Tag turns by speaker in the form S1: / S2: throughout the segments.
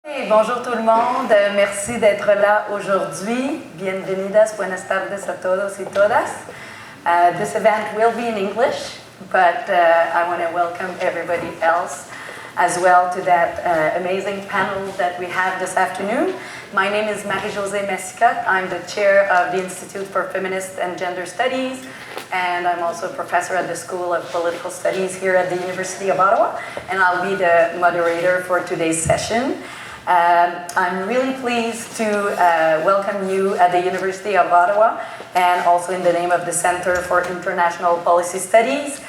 S1: Hey, bonjour tout le monde, merci d'être là aujourd'hui. Bienvenidas, buenas tardes a todos y todas. This event will be in English, but I want to welcome everybody else as well to that amazing panel that we have this afternoon. My name is Marie-Josée Messicotte. I'm the chair of the Institute for Feminist and Gender Studies, and I'm also a professor at the School of Political Studies here at the University of Ottawa, and I'll be the moderator for today's session. I'm really pleased to welcome you at the University of Ottawa and also in the name of the Center for International Policy Studies.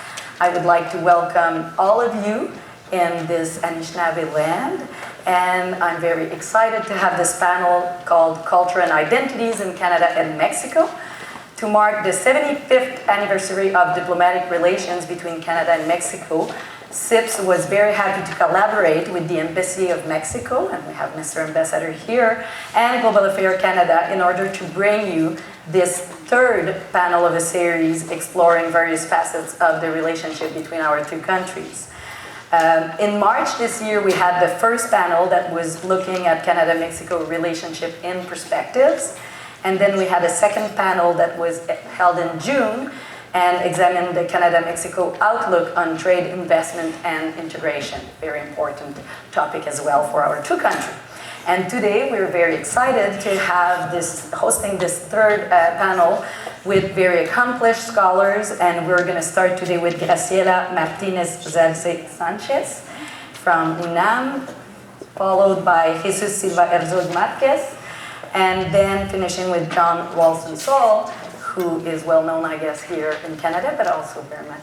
S1: I would like to welcome all of you in this Anishinaabe land, and I'm very excited to have this panel called Culture and Identities in Canada and Mexico to mark the 75th anniversary of diplomatic relations between Canada and Mexico. CIPS was very happy to collaborate with the Embassy of Mexico, and we have Mr. Ambassador here, and Global Affairs Canada in order to bring you this third panel of a series exploring various facets of the relationship between our two countries. In March this year, we had the first panel that was looking at Canada-Mexico relationship in perspectives, and then we had a second panel that was held in June and examine the Canada-Mexico outlook on trade, investment, and integration. Very important topic as well for our two countries. And today we're very excited to have hosting this third panel with very accomplished scholars, and we're going to start today with Graciela Martínez-Zalce Sánchez from UNAM, followed by Jesus Silva Herzog Marquez, and then finishing with John Walson-Saul, who is well-known, I guess, here in Canada, but also very much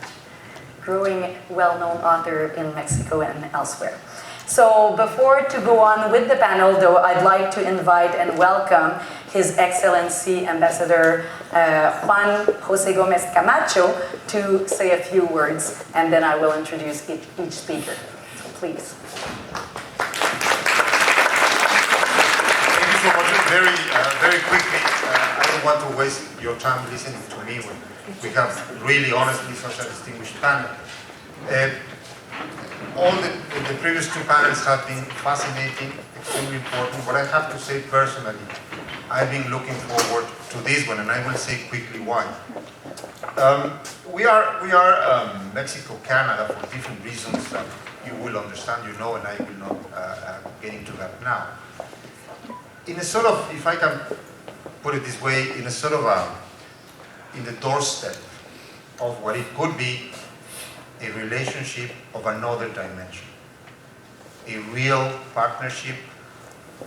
S1: growing well-known author in Mexico and elsewhere. So before to go on with the panel, though, I'd like to invite and welcome His Excellency Ambassador Juan José Gómez Camacho to say a few words, and then I will introduce each speaker. So please.
S2: Thank you so much. Very quickly, I don't want to waste your time listening to me when we have really, honestly, such a distinguished panel. All the previous two panels have been fascinating, extremely important. What I have to say personally, I've been looking forward to this one, and I will say quickly why. We are Mexico, Canada for different reasons that you will understand, you know, and I will not get into that now. In a sort of, if I can put it this way, in a sort of in the doorstep of what it could be a relationship of another dimension, a real partnership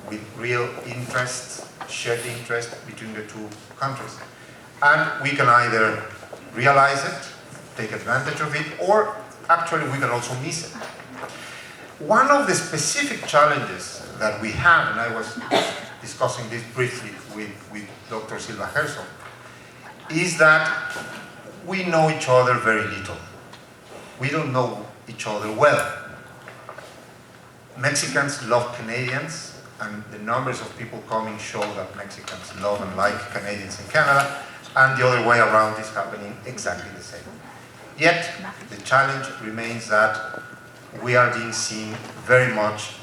S2: with real interests, shared interest between the two countries. And we can either realize it, take advantage of it, or actually we can also miss it. One of the specific challenges that we have, and I was discussing this briefly with Dr. Silva Herzog, is that we know each other very little. We don't know each other well. Mexicans love Canadians, and the numbers of people coming show that Mexicans love and like Canadians in Canada, and the other way around is happening exactly the same. Yet, the challenge remains that we are being seen very much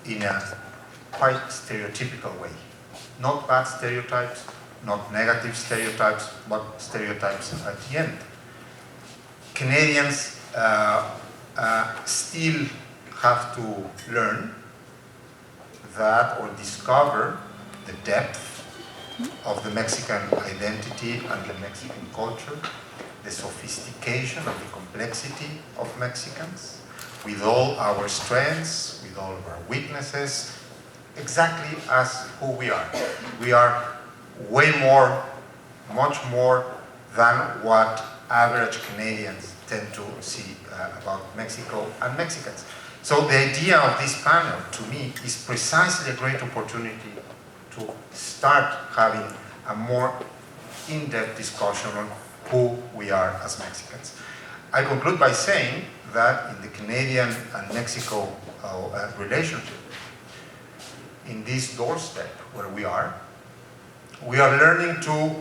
S2: in a quite stereotypical way. Not bad stereotypes, not negative stereotypes, but stereotypes at the end. Canadians still have to learn that or discover the depth of the Mexican identity and the Mexican culture, the sophistication and the complexity of Mexicans, with all our strengths, with all of our weaknesses, exactly as who we are. We are way more, much more than what average Canadians tend to see about Mexico and Mexicans. So the idea of this panel, to me, is precisely a great opportunity to start having a more in-depth discussion on who we are as Mexicans. I conclude by saying that in the Canadian and Mexico relationship, in this doorstep where we are learning to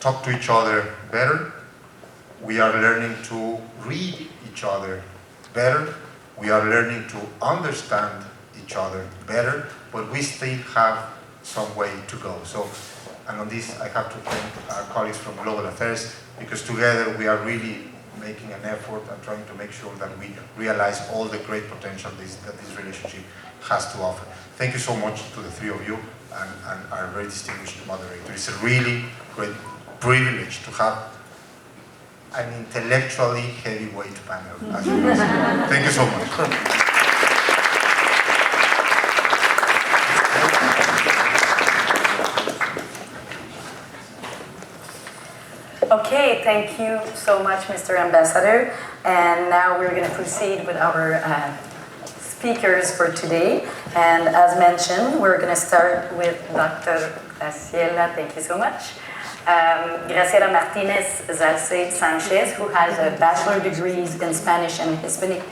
S2: talk to each other better. We are learning to read each other better. We are learning to understand each each other better, but we still have some way to go. So, and on this I have to thank our colleagues from Global Affairs, because together we are really making an effort and trying to make sure that we realize all the great potential that this relationship has to offer. Thank you so much to the three of you and our very distinguished moderator. It's a really great privilege to have an intellectually heavyweight panel, as you can see. Thank you so much.
S1: Okay, thank you so much, Mr. Ambassador. And now we're going to proceed with our speakers for today. And as mentioned, we're going to start with Dr. Graciela. Thank you so much. Graciela Martínez-Zalce Sánchez, who has a bachelor degrees in Spanish and Hispanic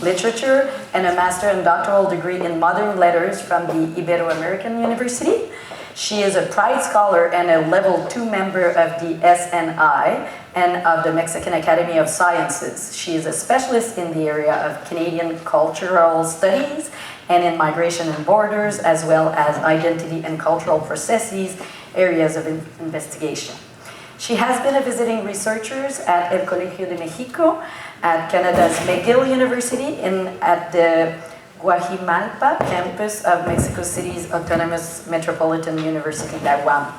S1: literature and a master and doctoral degree in modern letters from the Iberoamerican University. She is a Pride Scholar and a Level 2 member of the SNI and of the Mexican Academy of Sciences. She is a specialist in the area of Canadian cultural studies and in migration and borders, as well as identity and cultural processes, areas of investigation. She has been a visiting researcher at El Colegio de México, at Canada's McGill University, and at the Cuajimalpa campus of Mexico City's autonomous Metropolitan University, UOM.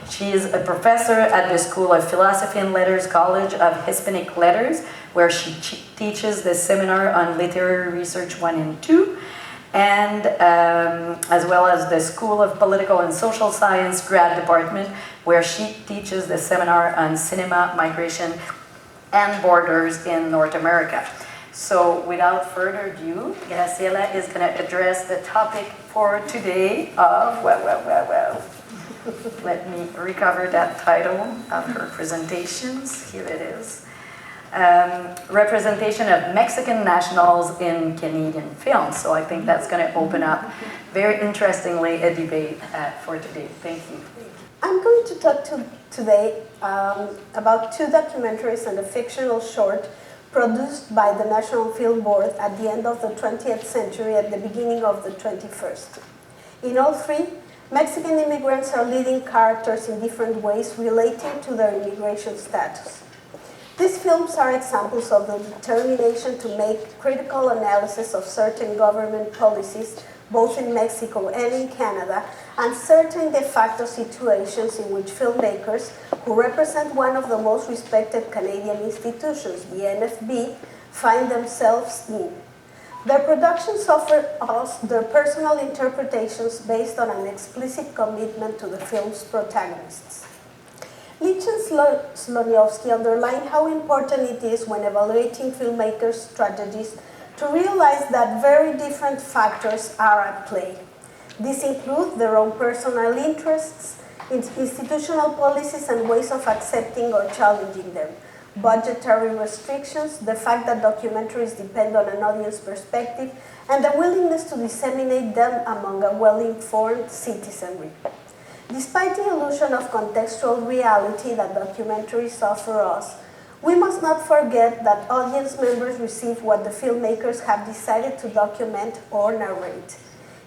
S1: She is a professor at the School of Philosophy and Letters College of Hispanic Letters, where she teaches the seminar on Literary Research 1 and 2, and as well as the School of Political and Social Science grad department, where she teaches the seminar on cinema, migration, and borders in North America. So without further ado, Graciela is going to address the topic for today of, let me recover that title of her presentations. Here it is. Representation of Mexican nationals in Canadian films. So I think that's going to open up, very interestingly, a debate for today. Thank you.
S3: I'm going to talk today about two documentaries and a fictional short produced by the National Film Board at the end of the 20th century and the beginning of the 21st. In all three, Mexican immigrants are leading characters in different ways relating to their immigration status. These films are examples of the determination to make critical analysis of certain government policies, both in Mexico and in Canada, and certain de facto situations in which filmmakers, who represent one of the most respected Canadian institutions, the NFB, find themselves in. Their productions offer us their personal interpretations based on an explicit commitment to the film's protagonists. Lich and Sloniowski underline how important it is when evaluating filmmakers' strategies to realize that very different factors are at play. These include their own personal interests, institutional policies and ways of accepting or challenging them, budgetary restrictions, the fact that documentaries depend on an audience perspective, and the willingness to disseminate them among a well-informed citizenry. Despite the illusion of contextual reality that documentaries offer us, we must not forget that audience members receive what the filmmakers have decided to document or narrate.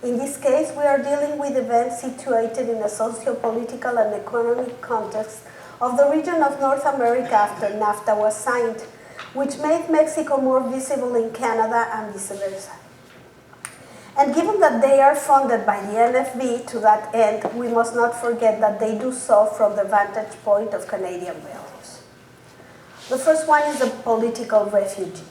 S3: In this case, we are dealing with events situated in a socio-political and economic context of the region of North America after NAFTA was signed, which made Mexico more visible in Canada and vice versa. And given that they are funded by the NFB to that end, we must not forget that they do so from the vantage point of Canadian values. The first one is the political refugee.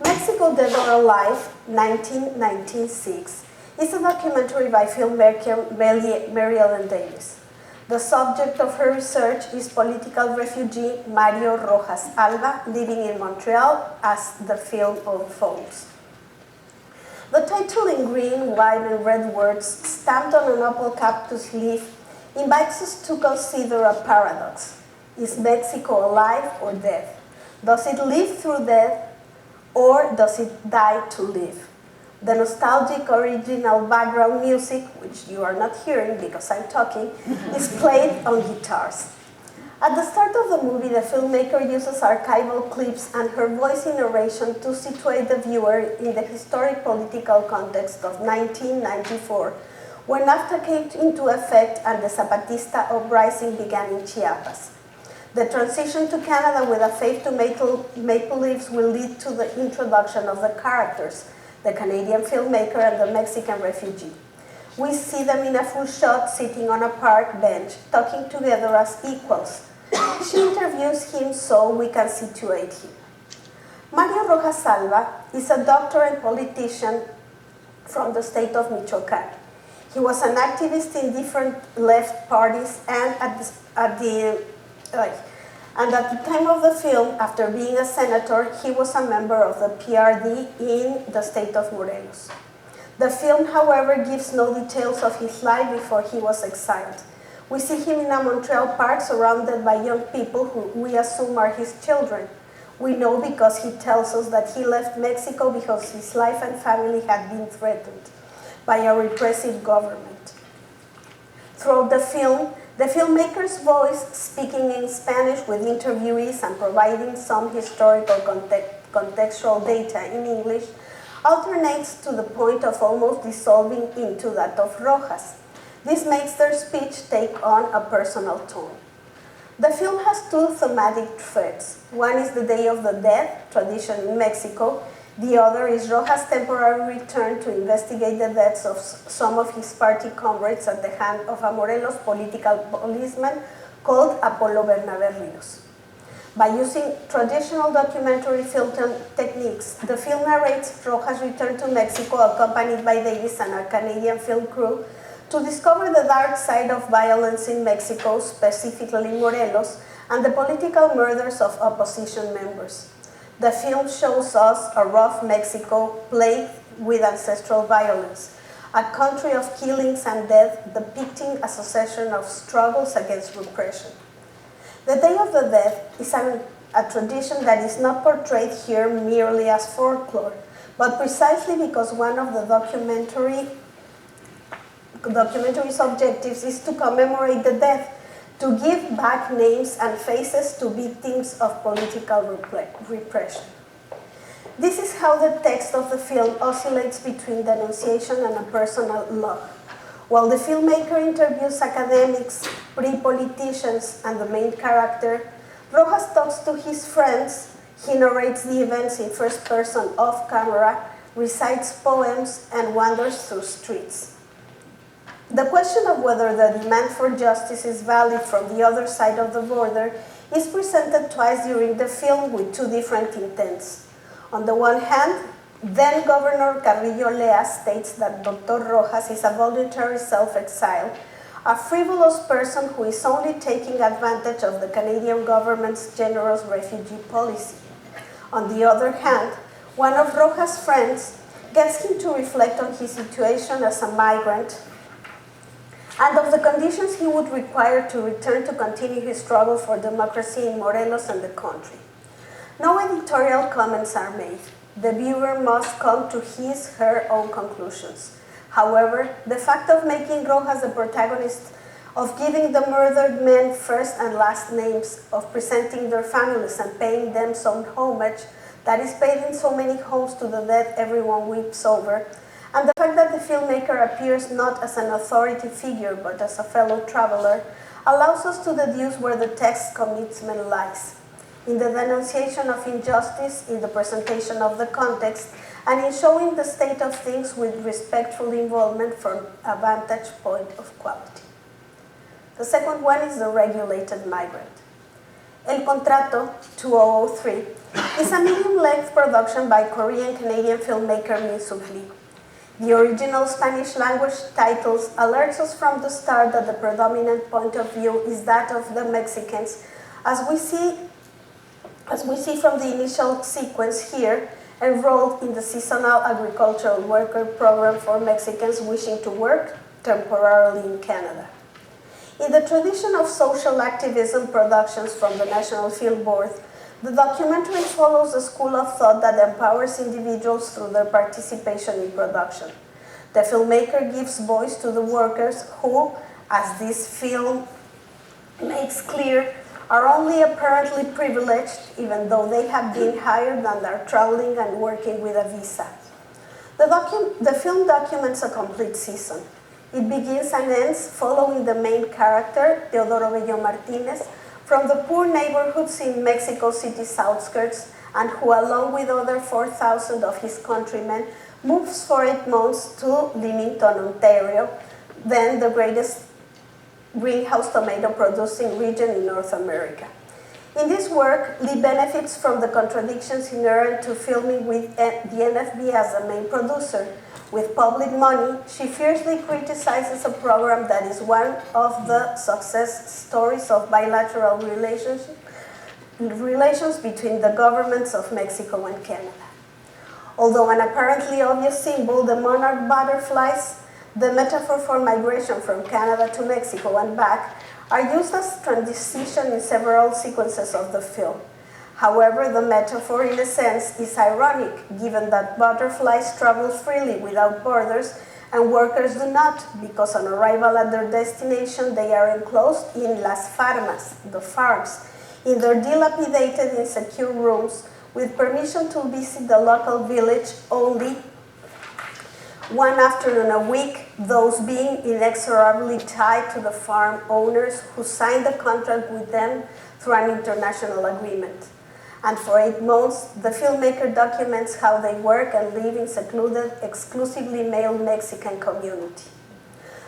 S3: Mexico Dead or Alive, 1996, is a documentary by filmmaker Mary Ellen Davis. The subject of her research is political refugee Mario Rojas Alba, living in Montreal as the film unfolds. The title in green, white, and red words, stamped on an apple cactus leaf, invites us to consider a paradox. Is Mexico alive or dead? Does it live through death, or does it die to live? The nostalgic original background music, which you are not hearing because I'm talking, is played on guitars. At the start of the movie, the filmmaker uses archival clips and her voice in narration to situate the viewer in the historic political context of 1994, when NAFTA came into effect and the Zapatista uprising began in Chiapas. The transition to Canada with a fade to maple leaves will lead to the introduction of the characters, the Canadian filmmaker and the Mexican refugee. We see them in a full shot sitting on a park bench, talking together as equals. She interviews him so we can situate him. Mario Rojas Salva is a doctor and politician from the state of Michoacán. He was an activist in different left parties and at the time of the film, after being a senator, he was a member of the PRD in the state of Morelos. The film, however, gives no details of his life before he was exiled. We see him in a Montreal park surrounded by young people who we assume are his children. We know because he tells us that he left Mexico because his life and family had been threatened by a repressive government. Throughout the film, the filmmaker's voice, speaking in Spanish with interviewees and providing some historical contextual data in English, alternates to the point of almost dissolving into that of Rojas. This makes their speech take on a personal tone. The film has two thematic threads. One is the Day of the Dead, tradition in Mexico. The other is Rojas' temporary return to investigate the deaths of some of his party comrades at the hand of a Morelos political policeman called Apolo Bernabé Rios. By using traditional documentary film techniques, the film narrates Rojas' return to Mexico accompanied by Davis and a Canadian film crew to discover the dark side of violence in Mexico, specifically Morelos, and the political murders of opposition members. The film shows us a rough Mexico plagued with ancestral violence, a country of killings and death depicting a succession of struggles against repression. The Day of the Dead is a tradition that is not portrayed here merely as folklore, but precisely because one of the documentary's objectives is to commemorate the dead, to give back names and faces to victims of political repression. This is how the text of the film oscillates between denunciation and a personal log. While the filmmaker interviews academics, pre-politicians, and the main character, Rojas talks to his friends, he narrates the events in first person off camera, recites poems, and wanders through streets. The question of whether the demand for justice is valid from the other side of the border is presented twice during the film with two different intents. On the one hand, then Governor Carrillo Lea states that Dr. Rojas is a voluntary self-exile, a frivolous person who is only taking advantage of the Canadian government's generous refugee policy. On the other hand, one of Rojas' friends gets him to reflect on his situation as a migrant and of the conditions he would require to return to continue his struggle for democracy in Morelos and the country. No editorial comments are made. The viewer must come to his/her own conclusions. However, the fact of making Rojas the protagonist, of giving the murdered men first and last names, of presenting their families and paying them some homage that is paid in so many homes to the dead everyone weeps over, and the fact that the filmmaker appears not as an authority figure but as a fellow traveler, allows us to deduce where the text's commitment lies. In the denunciation of injustice, in the presentation of the context, and in showing the state of things with respectful involvement from a vantage point of quality. The second one is the regulated migrant. El Contrato, 2003, is a medium-length production by Korean-Canadian filmmaker Min Suk Lee. The original Spanish language titles alerts us from the start that the predominant point of view is that of the Mexicans, as we see from the initial sequence here, enrolled in the seasonal agricultural worker program for Mexicans wishing to work temporarily in Canada. In the tradition of social activism productions from the National Film Board, the documentary follows a school of thought that empowers individuals through their participation in production. The filmmaker gives voice to the workers who, as this film makes clear, are only apparently privileged, even though they have been hired and are traveling and working with a visa. The film documents a complete season. It begins and ends following the main character, Teodoro Bello Martinez, from the poor neighborhoods in Mexico City's outskirts, and who, along with other 4,000 of his countrymen, moves for 8 months to Leamington, Ontario, then the greatest greenhouse tomato producing region in North America. In this work, Lee benefits from the contradictions inherent to filming with the NFB as the main producer. With public money, she fiercely criticizes a program that is one of the success stories of bilateral relations between the governments of Mexico and Canada. Although an apparently obvious symbol, the monarch butterflies, the metaphor for migration from Canada to Mexico and back, are used as transition in several sequences of the film. However, the metaphor, in a sense, is ironic, given that butterflies travel freely without borders and workers do not, because on arrival at their destination, they are enclosed in las farmas, the farms, in their dilapidated, insecure rooms, with permission to visit the local village only one afternoon a week, those being inexorably tied to the farm owners who signed the contract with them through an international agreement. And for 8 months, the filmmaker documents how they work and live in secluded, exclusively male Mexican community.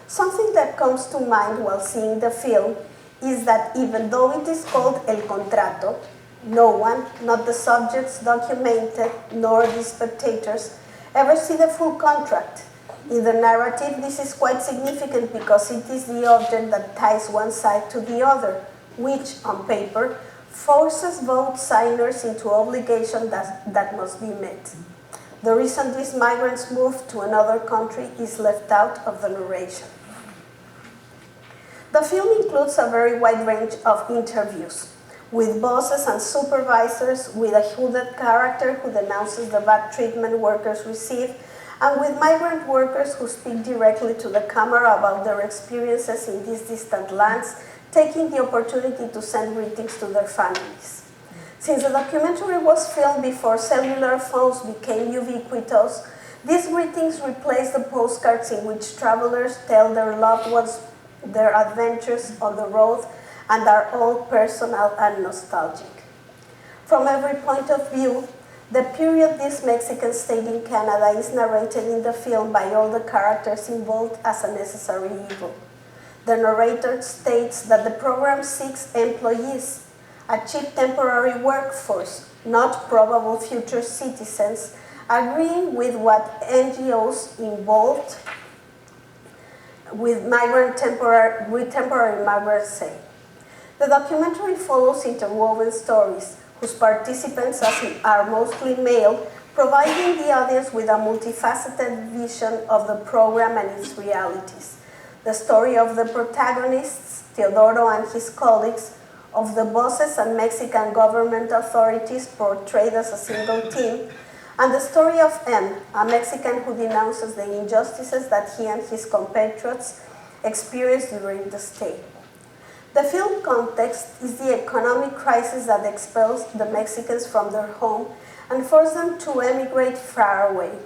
S3: Something that comes to mind while seeing the film is that even though it is called El Contrato, no one, not the subjects documented, nor the spectators, ever see the full contract. In the narrative, this is quite significant because it is the object that ties one side to the other, which, on paper, forces both signers into obligation that must be met. The reason these migrants move to another country is left out of the narration. The film includes a very wide range of interviews with bosses and supervisors, with a hooded character who denounces the bad treatment workers receive, and with migrant workers who speak directly to the camera about their experiences in these distant lands, taking the opportunity to send greetings to their families. Since the documentary was filmed before cellular phones became ubiquitous, these greetings replaced the postcards in which travelers tell their loved ones their adventures on the road and are all personal and nostalgic. From every point of view, the period this Mexican stayed in Canada is narrated in the film by all the characters involved as a necessary evil. The narrator states that the program seeks employees, a cheap temporary workforce, not probable future citizens, agreeing with what NGOs involved with temporary migrants say. The documentary follows interwoven stories whose participants are mostly male, providing the audience with a multifaceted vision of the program and its realities. The story of the protagonists, Teodoro and his colleagues, of the bosses and Mexican government authorities portrayed as a single team, and the story of M, a Mexican who denounces the injustices that he and his compatriots experienced during the stay. The film context is the economic crisis that expels the Mexicans from their home and forces them to emigrate far away.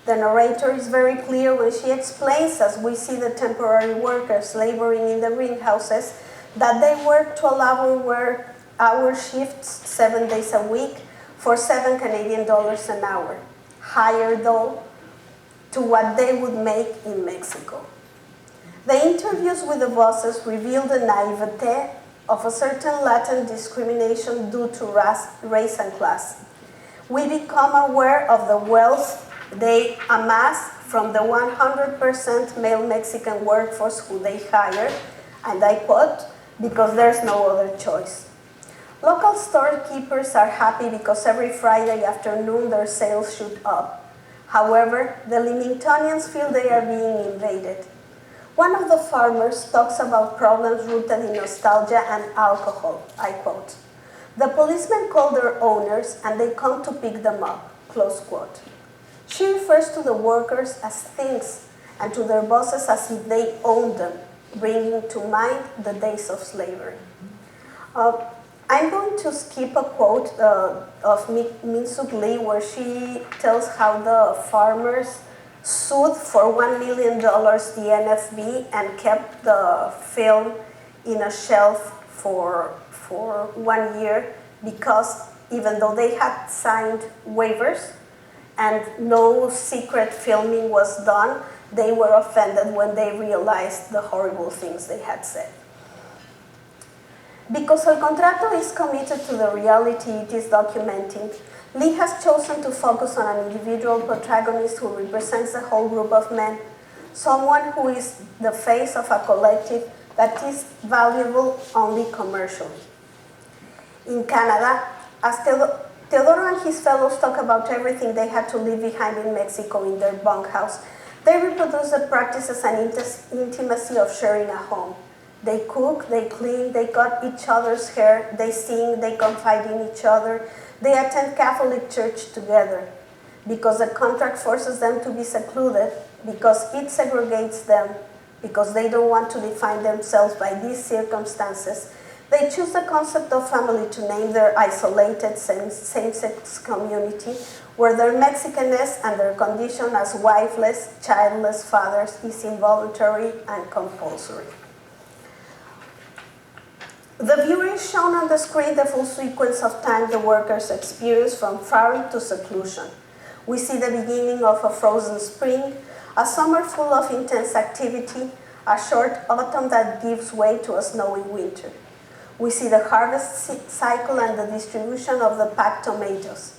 S3: The narrator is very clear when she explains, as we see the temporary workers laboring in the greenhouses, that they work 12-hour shifts 7 days a week for $7 Canadian an hour, higher though to what they would make in Mexico. The interviews with the bosses reveal the naivete of a certain latent discrimination due to race and class. We become aware of the wealth they amass from the 100% male Mexican workforce who they hire, and I quote, because there's no other choice. Local storekeepers are happy because every Friday afternoon their sales shoot up. However, the Leamingtonians feel they are being invaded. One of the farmers talks about problems rooted in nostalgia and alcohol, I quote. The policemen call their owners and they come to pick them up, close quote. She refers to the workers as things and to their bosses as if they owned them, bringing to mind the days of slavery. I'm going to skip a quote of Min Suk Lee where she tells how the farmers sued for $1 million the NFB and kept the film in a shelf for 1 year because even though they had signed waivers and no secret filming was done, they were offended when they realized the horrible things they had said. Because El Contrato is committed to the reality it is documenting, Lee has chosen to focus on an individual protagonist who represents a whole group of men, someone who is the face of a collective that is valuable only commercially. In Canada, as Teodoro and his fellows talk about everything they had to leave behind in Mexico in their bunkhouse, they reproduce the practices and intimacy of sharing a home. They cook, they clean, they cut each other's hair, they sing, they confide in each other, they attend Catholic church together. Because the contract forces them to be secluded, because it segregates them, because they don't want to define themselves by these circumstances, they choose the concept of family to name their isolated same-sex community where their Mexicanness and their condition as wifeless, childless fathers is involuntary and compulsory. The viewer is shown on the screen the full sequence of time the workers experience from farm to seclusion. We see the beginning of a frozen spring, a summer full of intense activity, a short autumn that gives way to a snowy winter. We see the harvest cycle and the distribution of the packed tomatoes.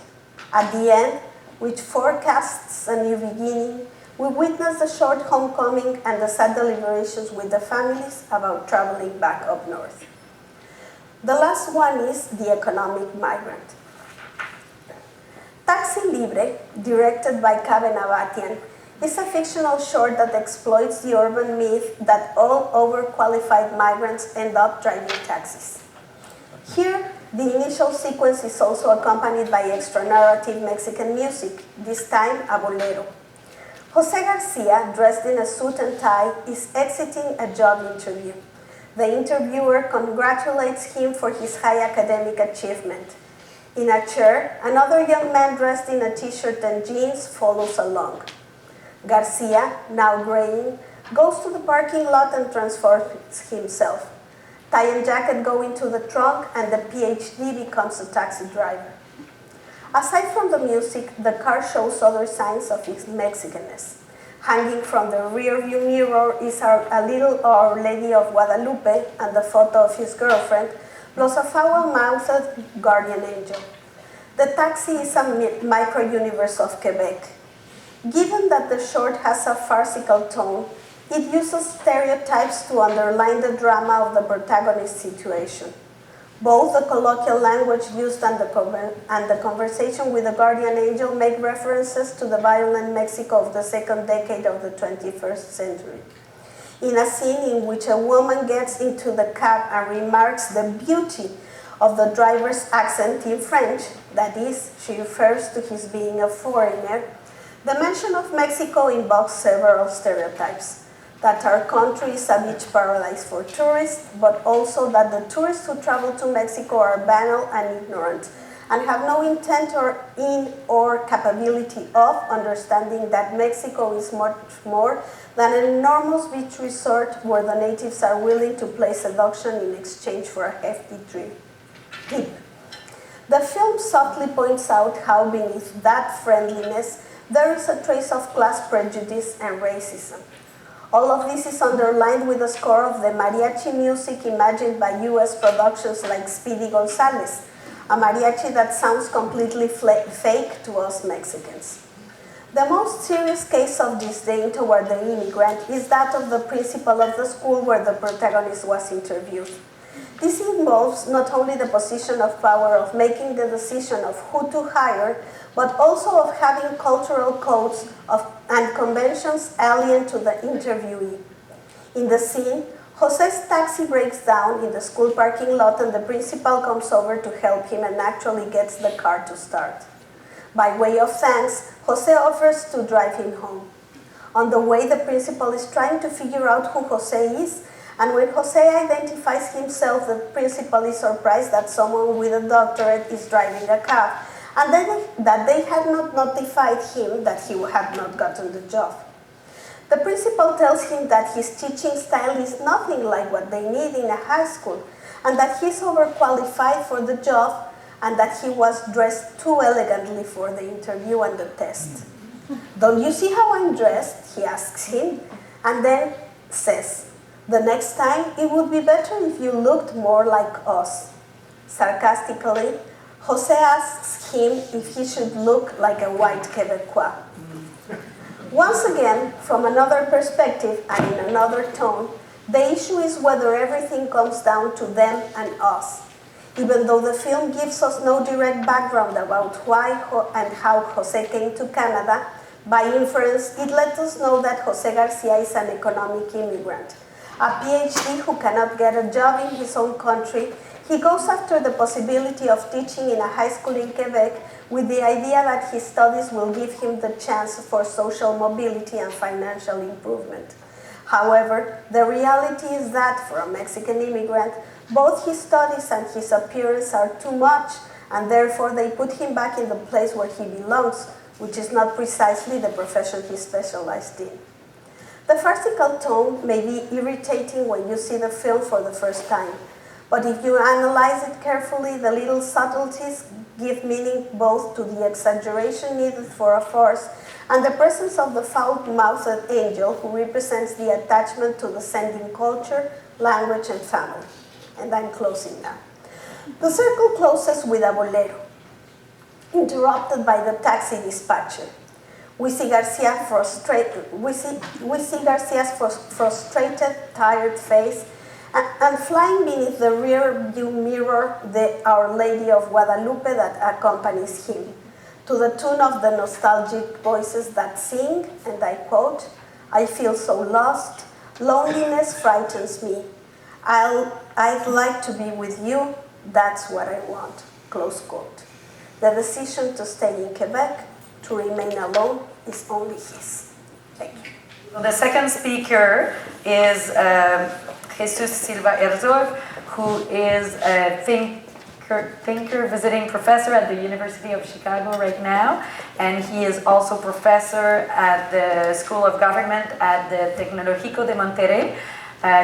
S3: At the end, which forecasts a new beginning, we witness the short homecoming and the sad deliberations with the families about traveling back up north. The last one is The Economic Migrant. Taxi Libre, directed by Cabe Nabatian, is a fictional short that exploits the urban myth that all overqualified migrants end up driving taxis. Here, the initial sequence is also accompanied by extra-narrative Mexican music, this time a bolero. Jose Garcia, dressed in a suit and tie, is exiting a job interview. The interviewer congratulates him for his high academic achievement. In a chair, another young man dressed in a t-shirt and jeans follows along. Garcia, now graying, goes to the parking lot and transforms himself. Tie and jacket go into the trunk and the PhD becomes a taxi driver. Aside from the music, the car shows other signs of its Mexicanness. Hanging from the rearview mirror is a little Our Lady of Guadalupe and the photo of his girlfriend, plus a foul-mouthed guardian angel. The taxi is a micro-universe of Quebec. Given that the short has a farcical tone, it uses stereotypes to underline the drama of the protagonist's situation. Both the colloquial language used and the conversation with the guardian angel make references to the violent Mexico of the second decade of the 21st century. In a scene in which a woman gets into the cab and remarks the beauty of the driver's accent in French, that is, she refers to his being a foreigner, the mention of Mexico invokes several stereotypes. That our country is a beach paradise for tourists, but also that the tourists who travel to Mexico are banal and ignorant, and have no intent or capability of understanding that Mexico is much more than an enormous beach resort where the natives are willing to play seduction in exchange for a hefty tip. The film softly points out how beneath that friendliness there is a trace of class prejudice and racism. All of this is underlined with the score of the mariachi music imagined by US productions like Speedy Gonzales, a mariachi that sounds completely fake to us Mexicans. The most serious case of disdain toward the immigrant is that of the principal of the school where the protagonist was interviewed. This involves not only the position of power of making the decision of who to hire, but also of having cultural codes and conventions alien to the interviewee. In the scene, Jose's taxi breaks down in the school parking lot and the principal comes over to help him and actually gets the car to start. By way of thanks, Jose offers to drive him home. On the way, the principal is trying to figure out who Jose is And when Jose identifies himself, the principal is surprised that someone with a doctorate is driving a cab, and then that they had not notified him that he had not gotten the job. The principal tells him that his teaching style is nothing like what they need in a high school, and that he's overqualified for the job, and that he was dressed too elegantly for the interview and the test. "Don't you see how I'm dressed?" he asks him, and then says, "The next time it would be better if you looked more like us." Sarcastically, Jose asks him if he should look like a white Quebecois. Once again, from another perspective and in another tone, the issue is whether everything comes down to them and us. Even though the film gives us no direct background about why and how Jose came to Canada, by inference, it lets us know that Jose Garcia is an economic immigrant. A PhD who cannot get a job in his own country, he goes after the possibility of teaching in a high school in Quebec with the idea that his studies will give him the chance for social mobility and financial improvement. However, the reality is that for a Mexican immigrant, both his studies and his appearance are too much, and therefore they put him back in the place where he belongs, which is not precisely the profession he specialized in. The farcical tone may be irritating when you see the film for the first time, but if you analyze it carefully, the little subtleties give meaning both to the exaggeration needed for a farce and the presence of the foul-mouthed angel who represents the attachment to the sending culture, language, and family. And I'm closing now. The circle closes with a bolero, interrupted by the taxi dispatcher. We see Garcia's frustrated, tired face, and flying beneath the rear view mirror, the Our Lady of Guadalupe that accompanies him, to the tune of the nostalgic voices that sing, and I quote, "I feel so lost, loneliness frightens me. I'd like to be with you, that's what I want," close quote. The decision to stay in Quebec, to remain alone, is only his. Thank you.
S1: So the second speaker is Jesus Silva Herzog, who is a thinker, visiting professor at the University of Chicago right now, and he is also professor at the School of Government at the Tecnológico de Monterrey.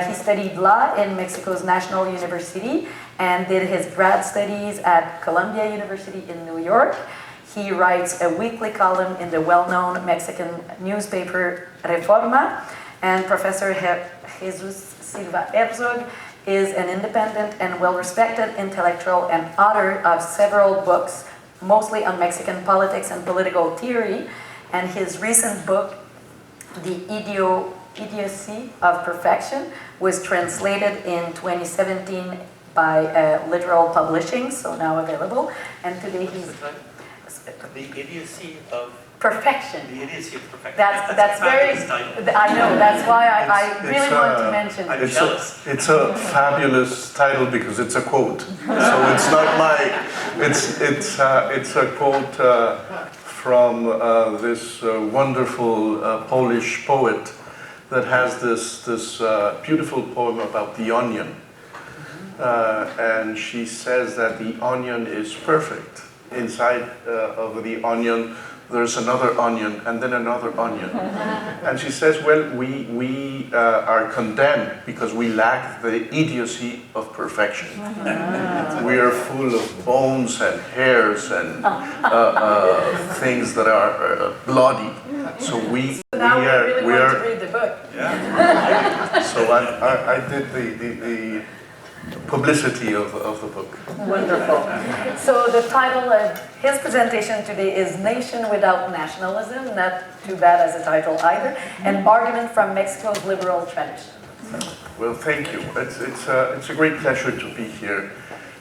S1: He studied law in Mexico's National University and did his grad studies at Columbia University in New York. He writes a weekly column in the well-known Mexican newspaper Reforma, and Professor Jesus Silva Herzog is an independent and well-respected intellectual and author of several books, mostly on Mexican politics and political theory, and his recent book, The Idiocy of Perfection, was translated in 2017 by Literal Publishing, so now available, and today he's...
S4: The Idiocy of
S1: Perfection.
S4: The Idiocy of Perfection.
S1: That's very... I know, that's why I really want to mention it.
S5: It's a fabulous title because it's a quote. So it's not it's a quote from this wonderful Polish poet that has this beautiful poem about the onion. And she says that the onion is perfect. Inside of the onion, there's another onion, and then another onion. And she says, well, we are condemned because we lack the idiocy of perfection. We are full of bones and hairs and things that are bloody. So we
S1: really want to read the book.
S5: Yeah. So I did the publicity of the book.
S1: Wonderful. So the title of his presentation today is Nation Without Nationalism, not too bad as a title either, an argument from Mexico's liberal tradition.
S5: Well, thank you. It's a great pleasure to be here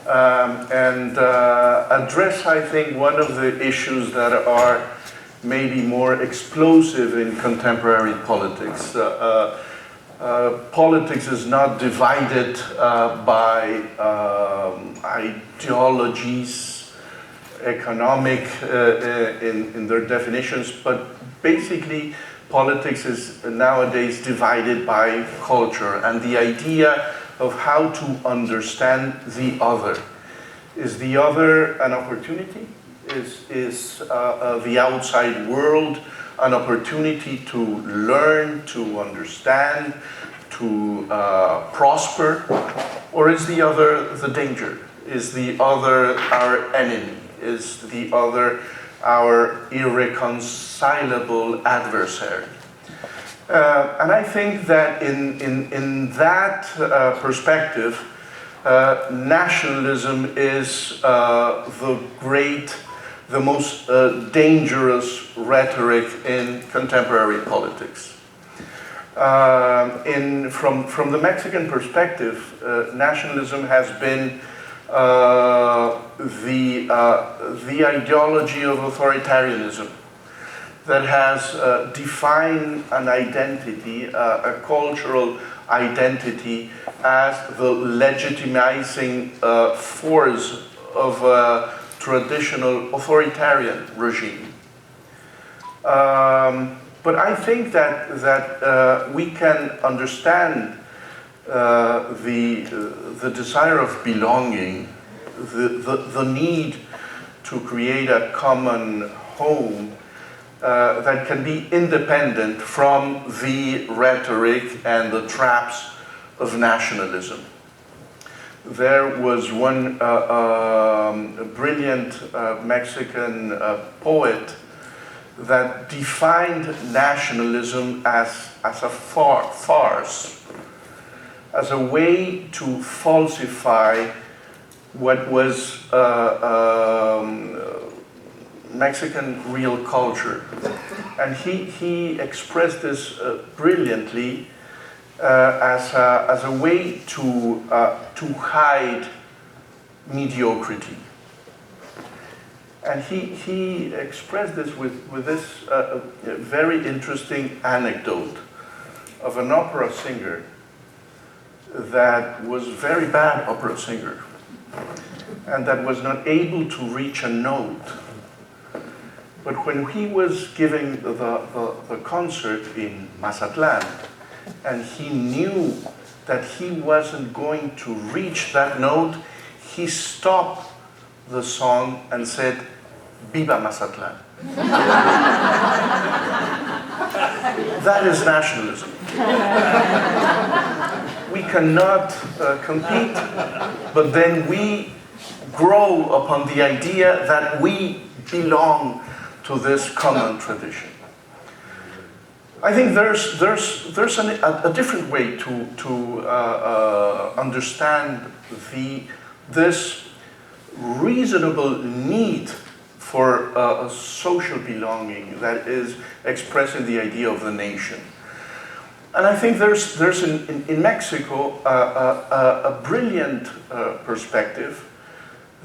S5: and address, I think, one of the issues that are maybe more explosive in contemporary politics. Politics is not divided by ideologies, economic in their definitions, but basically politics is nowadays divided by culture, and the idea of how to understand the other. Is the other an opportunity? Is the outside world an opportunity to learn, to understand, to prosper? Or is the other the danger? Is the other our enemy? Is the other our irreconcilable adversary? And I think that in that perspective, nationalism is the most dangerous rhetoric in contemporary politics. From the Mexican perspective, nationalism has been the ideology of authoritarianism that has defined an identity, a cultural identity, as the legitimizing force of a traditional authoritarian regime. But I think that we can understand the desire of belonging, the need to create a common home that can be independent from the rhetoric and the traps of nationalism. There was one brilliant Mexican poet that defined nationalism as a farce, as a way to falsify what was Mexican real culture. And he expressed this brilliantly as a way to hide mediocrity. And he expressed this with this very interesting anecdote of an opera singer that was a very bad opera singer and that was not able to reach a note. But when he was giving the concert in Mazatlán, and he knew that he wasn't going to reach that note, he stopped the song and said, "Viva Mazatlán." That is nationalism. We cannot compete, but then we grow upon the idea that we belong to this common tradition. I think there's a different way to understand this reasonable need for a social belonging that is expressed in the idea of the nation. And I think there's in Mexico a brilliant perspective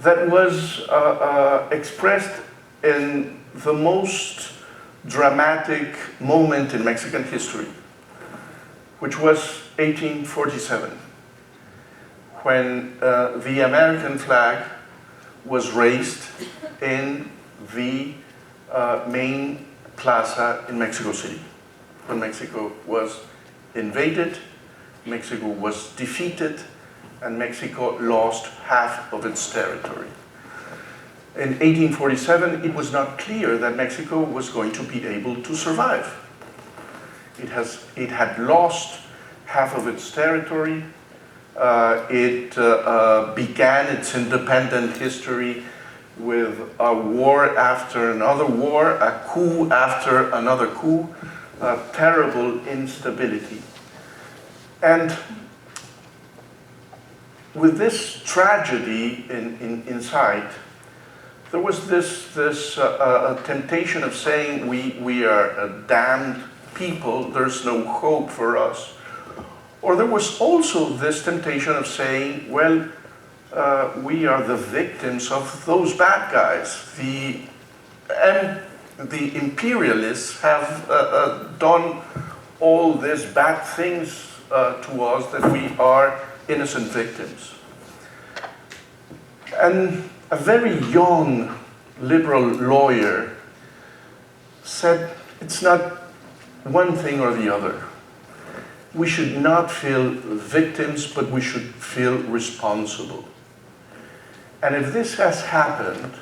S5: that was expressed in the most dramatic moment in Mexican history, which was 1847, when the American flag was raised in the main plaza in Mexico City. When Mexico was invaded, Mexico was defeated, and Mexico lost half of its territory. In 1847, it was not clear that Mexico was going to be able to survive. It had lost half of its territory. It began its independent history with a war after another war, a coup after another coup, a terrible instability. And with this tragedy in sight, there was this temptation of saying we are a damned people, there's no hope for us. Or there was also this temptation of saying, well, we are the victims of those bad guys. The imperialists have done all these bad things to us, that we are innocent victims. And a very young liberal lawyer said, it's not one thing or the other. We should not feel victims, but we should feel responsible. And if this has happened,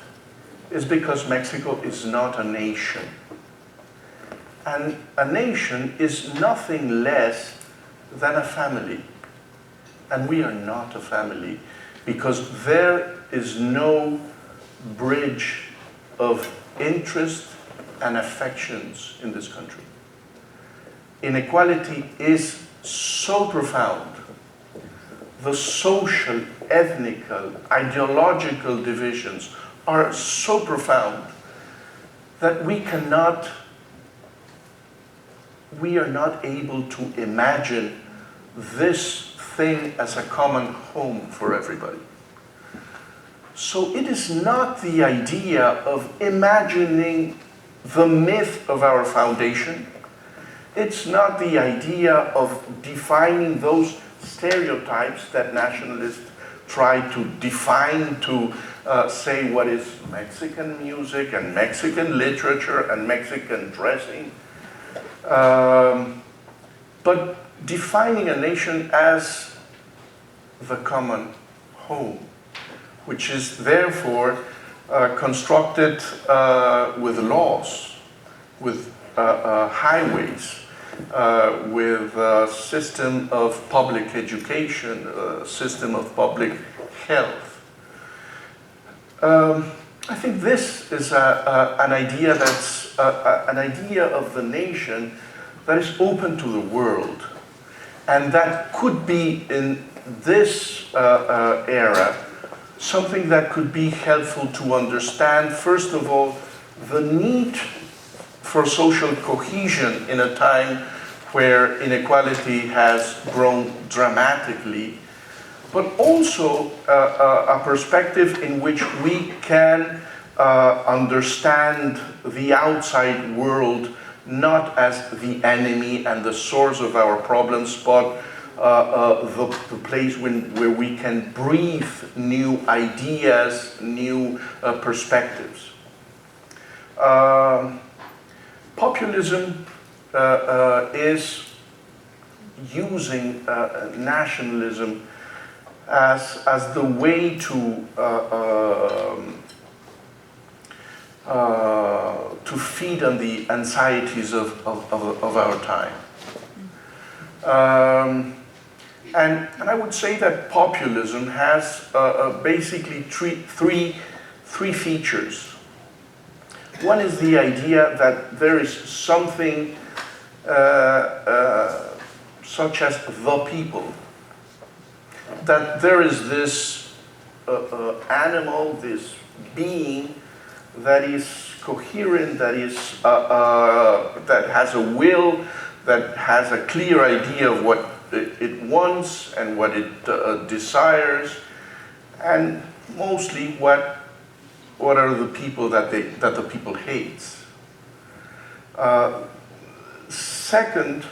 S5: it's because Mexico is not a nation. And a nation is nothing less than a family. And we are not a family because there is no bridge of interest and affections in this country. Inequality is so profound. The social, ethnical, ideological divisions are so profound that we are not able to imagine this thing as a common home for everybody. So it is not the idea of imagining the myth of our foundation. It's not the idea of defining those stereotypes that nationalists try to define to say what is Mexican music and Mexican literature and Mexican dressing. But defining a nation as the common home, which is therefore constructed with laws, with highways, with a system of public education, a system of public health. I think this is an idea that's an idea of the nation that is open to the world, and that could be in this era something that could be helpful to understand, first of all, the need for social cohesion in a time where inequality has grown dramatically, but also a perspective in which we can understand the outside world not as the enemy and the source of our problems, but the place where we can breathe new ideas, new perspectives. Populism is using nationalism as the way to feed on the anxieties of our time. And I would say that populism has basically three features. One is the idea that there is something such as the people, that there is this animal, this being that is coherent, that has a will, that has a clear idea of what it wants and what it desires, and mostly what are the people that the people hates. Second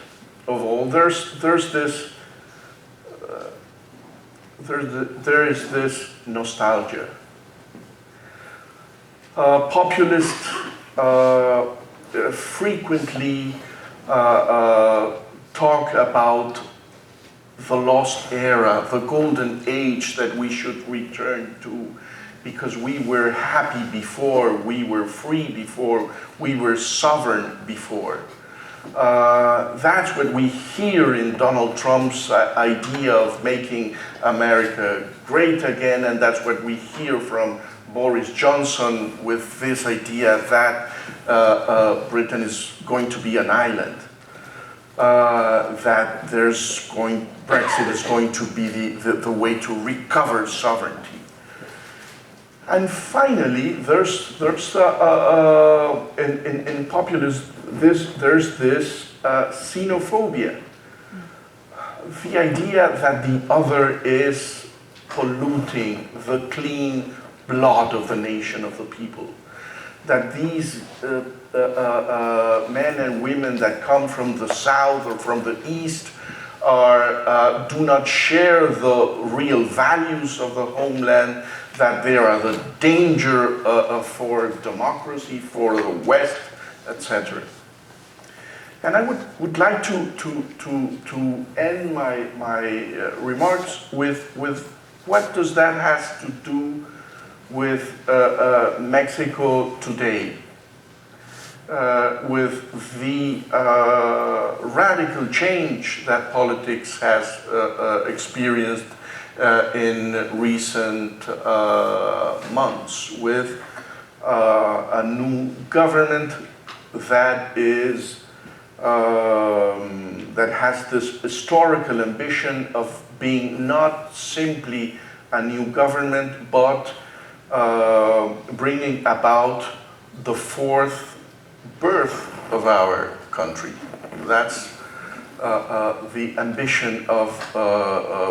S5: of all, there is this nostalgia. Populists frequently talk about the lost era, the golden age that we should return to, because we were happy before, we were free before, we were sovereign before. That's what we hear in Donald Trump's idea of making America great again, and that's what we hear from Boris Johnson with this idea that Britain is going to be an island, that Brexit is going to be the way to recover sovereignty. And finally, there's in populism, there's this xenophobia, the idea that the other is polluting the clean blood of the nation, of the people, that these men and women that come from the south or from the east do not share the real values of the homeland, that they are the danger for democracy, for the West, etc. And I would like to end my remarks with what does that has to do with Mexico today, with the radical change that politics has experienced in recent months, with a new government that is that has this historical ambition of being not simply a new government, but bringing about the fourth birth of our country. That's the ambition of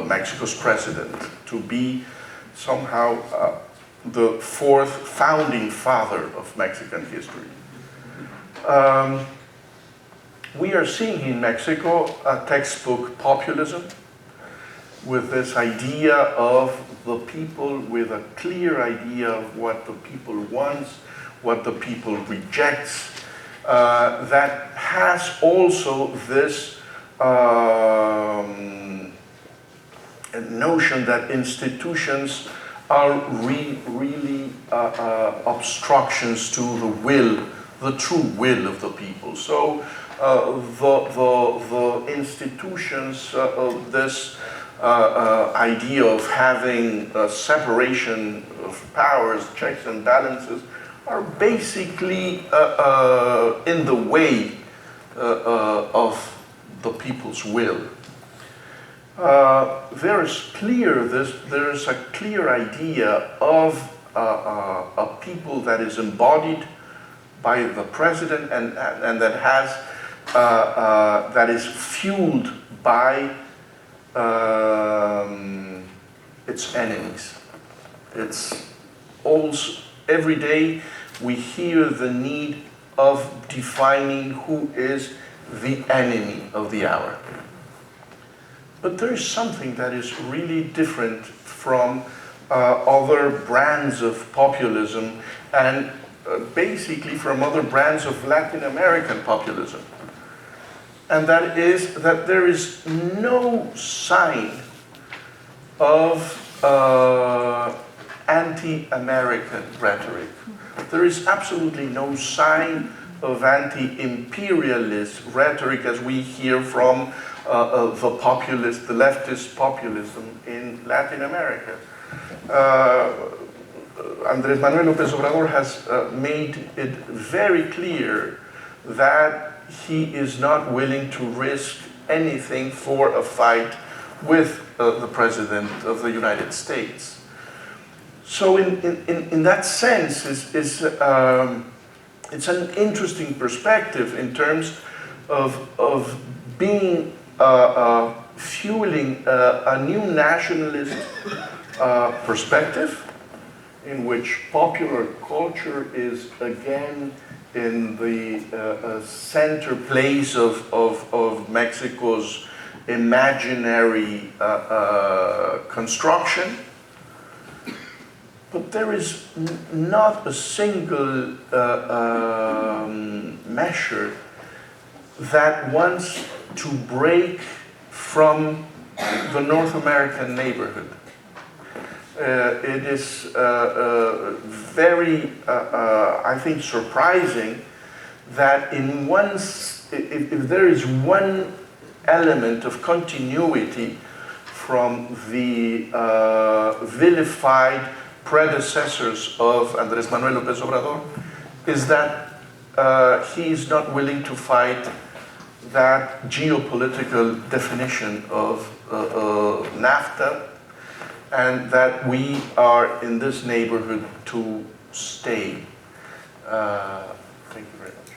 S5: Mexico's president, to be somehow the fourth founding father of Mexican history. We are seeing in Mexico a textbook populism, with this idea of the people with a clear idea of what the people wants, what the people rejects, that has also this notion that institutions are really obstructions to the will, the true will of the people. So the institutions of this idea of having a separation of powers, checks and balances, are basically in the way of the people's will. There's a clear idea of a people that is embodied by the president and that has that is fueled by its enemies. It's also every day we hear the need of defining who is the enemy of the hour. But there is something that is really different from other brands of populism and basically from other brands of Latin American populism. And that is that there is no sign of anti-American rhetoric. There is absolutely no sign of anti-imperialist rhetoric as we hear from the populist, the leftist populism in Latin America. Andrés Manuel López Obrador has made it very clear that he is not willing to risk anything for a fight with the President of the United States. So in that sense, it's an interesting perspective in terms of being fueling a new nationalist perspective in which popular culture is again in the center place of Mexico's imaginary construction. But there is not a single measure that wants to break from the North American neighborhood. It is very, I think, surprising that if there is one element of continuity from the vilified predecessors of Andrés Manuel López Obrador, is that he is not willing to fight that geopolitical definition of NAFTA, and that we are in this neighborhood to stay. Thank you very much.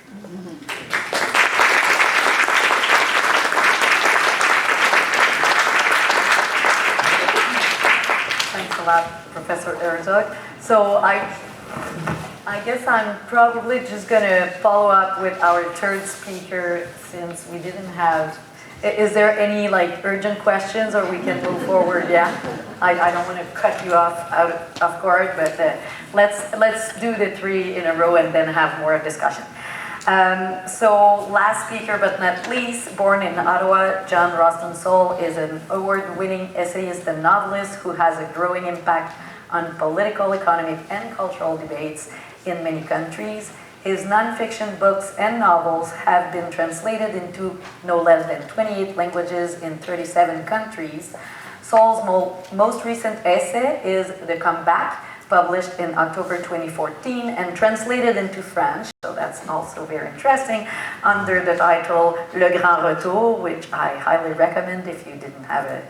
S1: Thanks a lot, Professor Herzog. So I guess I'm probably just going to follow up with our third speaker, since we didn't have. Is there any urgent questions, or we can move forward? Yeah, I don't want to cut you off off guard, but let's do the three in a row and then have more discussion. So last speaker but not least, born in Ottawa, John Ralston Saul is an award-winning essayist and novelist who has a growing impact on political, economic, and cultural debates in many countries. His nonfiction books and novels have been translated into no less than 28 languages in 37 countries. Saul's most recent essay is The Comeback, published in October 2014 and translated into French, so that's also very interesting, under the title Le Grand Retour, which I highly recommend if you didn't have a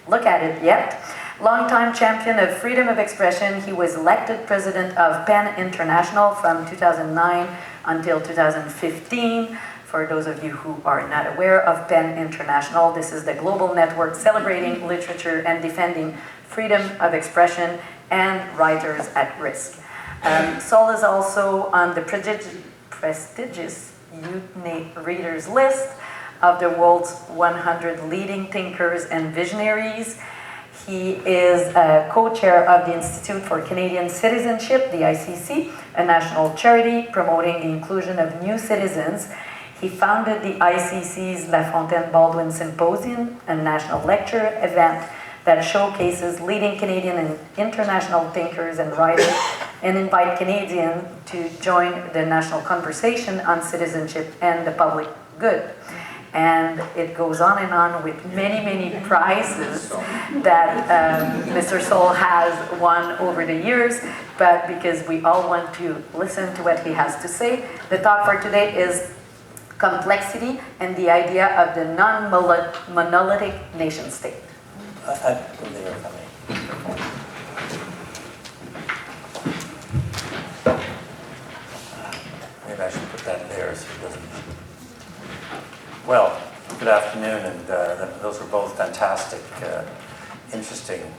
S1: look at it yet. Longtime champion of freedom of expression, he was elected president of PEN International from 2009 until 2015. For those of you who are not aware of PEN International, this is the global network celebrating literature and defending freedom of expression and writers at risk. Saul is also on the prestigious UNAM Readers list of the world's 100 leading thinkers and visionaries. He is a co-chair of the Institute for Canadian Citizenship, the ICC, a national charity promoting the inclusion of new citizens. He founded the ICC's La Fontaine Baldwin Symposium, a national lecture event that showcases leading Canadian and international thinkers and writers and invite Canadians to join the national conversation on citizenship and the public good. And it goes on and on with many, many prizes that Mr. Saul has won over the years, but because we all want to listen to what he has to say, the talk for today is complexity and the idea of the non-monolithic nation state.
S6: Maybe I should put that there so it doesn't. Well, good afternoon, and those were both fantastic, interesting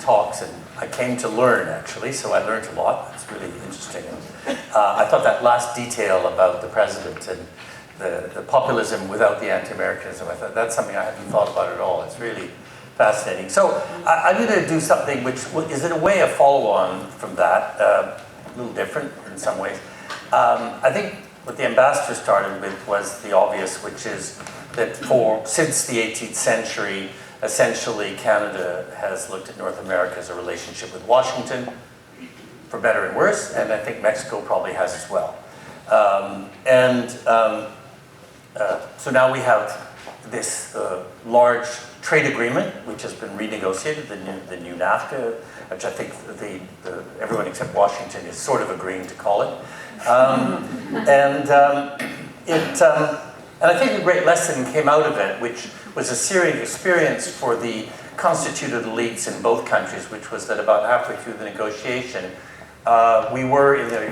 S6: talks, and I came to learn actually, so I learned a lot. It's really interesting. I thought that last detail about the president and the populism without the anti-Americanism, I thought that's something I hadn't thought about at all. It's really fascinating. So I'm going to do something which is in a way a follow-on from that, a little different in some ways. I think what the ambassador started with was the obvious, which is that since the 18th century, essentially Canada has looked at North America as a relationship with Washington, for better and worse, and I think Mexico probably has as well. So now we have this large trade agreement, which has been renegotiated, the new NAFTA, which I think everyone except Washington is sort of agreeing to call it. And I think a great lesson came out of it, which was a serious experience for the constituted elites in both countries, which was that about halfway through the negotiation, we were in a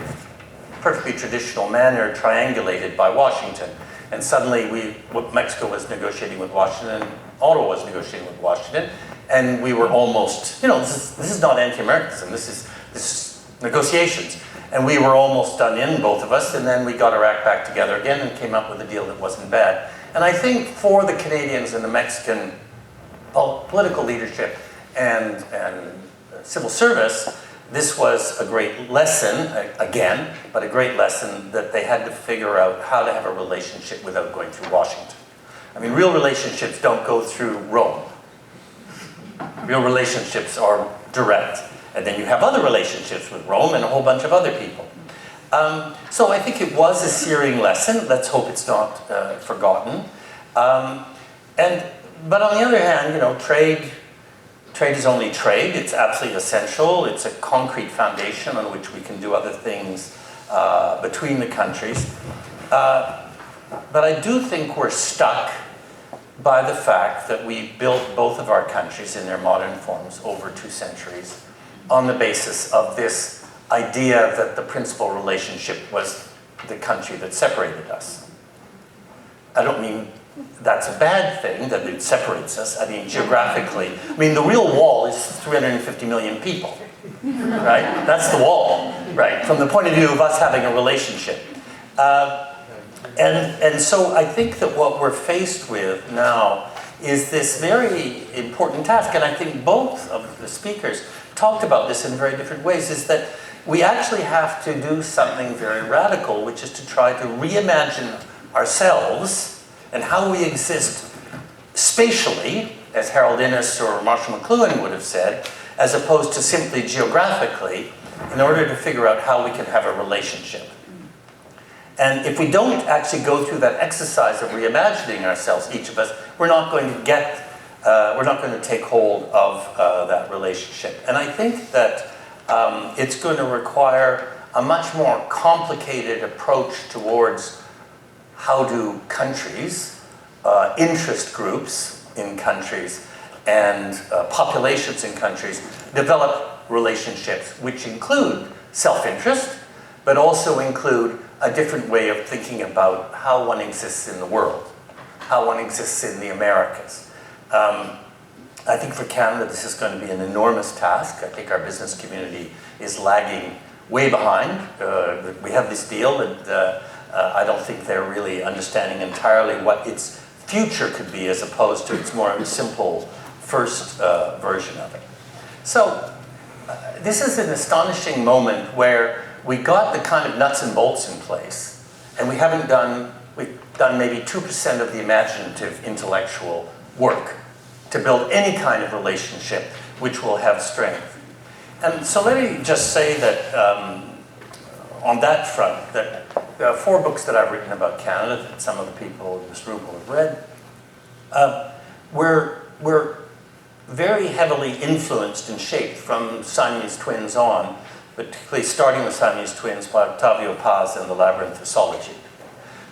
S6: perfectly traditional manner triangulated by Washington. And suddenly Mexico was negotiating with Washington, Ottawa was negotiating with Washington, and we were almost, this is not anti-Americanism, this is negotiations. And we were almost done in, both of us, and then we got our act back together again and came up with a deal that wasn't bad. And I think for the Canadians and the Mexican political leadership and civil service, this was a great lesson, again, but a great lesson that they had to figure out how to have a relationship without going through Washington. I mean, real relationships don't go through Rome. Real relationships are direct. And then you have other relationships with Rome and a whole bunch of other people. So I think it was a searing lesson. Let's hope it's not forgotten. But on the other hand, trade is only trade. It's absolutely essential. It's a concrete foundation on which we can do other things between the countries. But I do think we're stuck by the fact that we built both of our countries in their modern forms over 2 centuries on the basis of this idea that the principal relationship was the country that separated us. I don't mean that's a bad thing, that it separates us. I mean, geographically. I mean, the real wall is 350 million people, right? That's the wall, right? From the point of view of us having a relationship. And so I think that what we're faced with now is this very important task, and I think both of the speakers talked about this in very different ways, is that we actually have to do something very radical, which is to try to reimagine ourselves and how we exist spatially, as Harold Innis or Marshall McLuhan would have said, as opposed to simply geographically, in order to figure out how we can have a relationship. And if we don't actually go through that exercise of reimagining ourselves, each of us, we're not going to get, we're not going to take hold of that relationship. And I think that it's going to require a much more complicated approach towards how do countries, interest groups in countries, and populations in countries develop relationships which include self-interest, but also include a different way of thinking about how one exists in the world, how one exists in the Americas. I think for Canada this is going to be an enormous task. I think our business community is lagging way behind. We have this deal, but I don't think they're really understanding entirely what its future could be as opposed to its more simple first version of it. So this is an astonishing moment where we got the kind of nuts and bolts in place, and we've done maybe 2% of the imaginative intellectual work to build any kind of relationship which will have strength. And so let me just say that on that front, that there are 4 books that I've written about Canada that some of the people in this room will have read. We're very heavily influenced and shaped from Siamese Twins on, particularly starting with Siamese Twins by Octavio Paz and the Labyrinth of Solitude.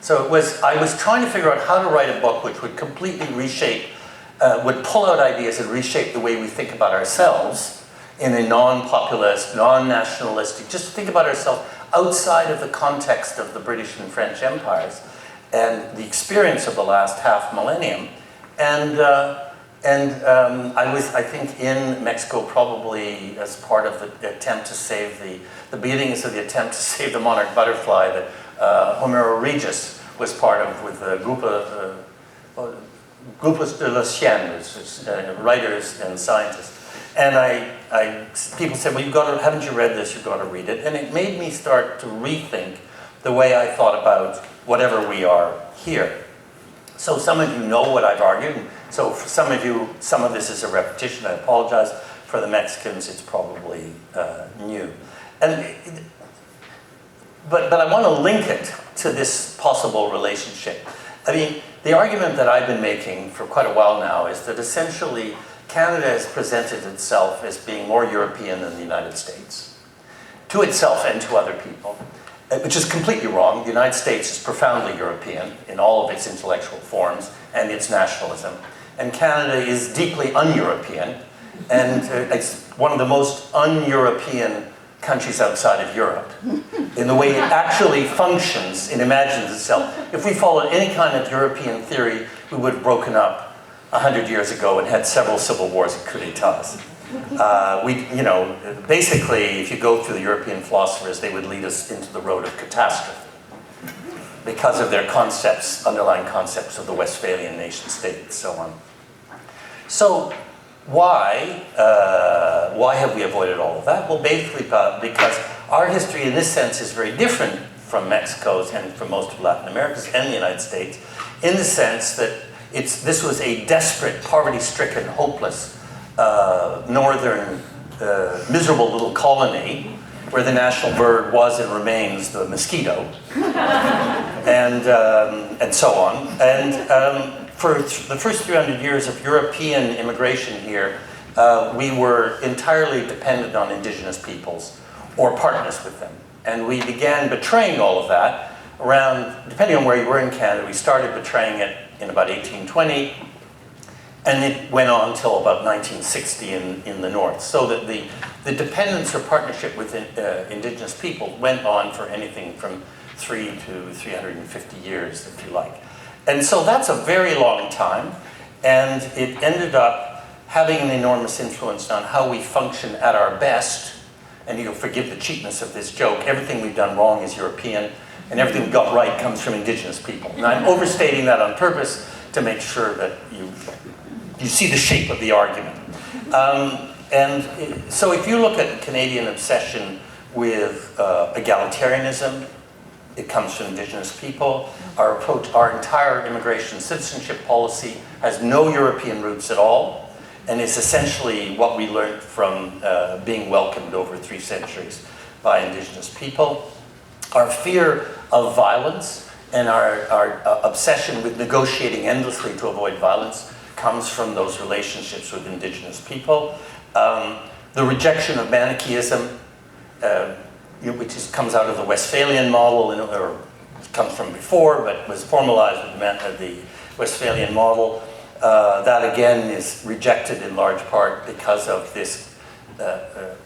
S6: So I was trying to figure out how to write a book which would completely reshape, would pull out ideas and reshape the way we think about ourselves in a non-populist, non-nationalistic, just think about ourselves outside of the context of the British and French empires and the experience of the last half millennium. And I was, I think, in Mexico probably as part of the attempt to save the beginnings of the attempt to save the monarch butterfly that Homero Regis was part of with the Grupos de los Cien, writers and scientists. And people said, well, haven't you read this? You've got to read it. And it made me start to rethink the way I thought about whatever we are here. So some of you know what I've argued. So for some of you, some of this is a repetition. I apologize. For the Mexicans, it's probably new. But I want to link it to this possible relationship. I mean, the argument that I've been making for quite a while now is that essentially Canada has presented itself as being more European than the United States, to itself and to other people, which is completely wrong. The United States is profoundly European in all of its intellectual forms and its nationalism. And Canada is deeply un-European, and it's one of the most un-European countries outside of Europe in the way it actually functions and imagines itself. If we followed any kind of European theory, we would have broken up 100 years ago and had several civil wars and coups d'etats. Basically, if you go through the European philosophers, they would lead us into the road of catastrophe because of their concepts, underlying concepts of the Westphalian nation state and so on. So why have we avoided all of that? Well, basically because our history in this sense is very different from Mexico's and from most of Latin America's and the United States, in the sense that this was a desperate, poverty-stricken, hopeless, northern, miserable little colony where the national bird was and remains the mosquito, and so on. And for the first 300 years of European immigration here, we were entirely dependent on indigenous peoples or partners with them. And we began betraying all of that around, depending on where you were in Canada, we started betraying it in about 1820, and it went on until about 1960 in the north. So that the dependence or partnership with indigenous people went on for anything from 3 to 350 years, if you like. And so that's a very long time, and it ended up having an enormous influence on how we function at our best. And you'll forgive the cheapness of this joke. Everything we've done wrong is European, and everything we got right comes from indigenous people. And I'm overstating that on purpose to make sure that you see the shape of the argument. So if you look at Canadian obsession with egalitarianism. It comes from indigenous people. Our approach, our entire immigration citizenship policy has no European roots at all, and is essentially what we learned from being welcomed over 3 centuries by indigenous people. Our fear of violence and our obsession with negotiating endlessly to avoid violence comes from those relationships with indigenous people. The rejection of Manichaeism, which comes out of the Westphalian model, or comes from before, but was formalized with the Westphalian model. That again is rejected in large part because of this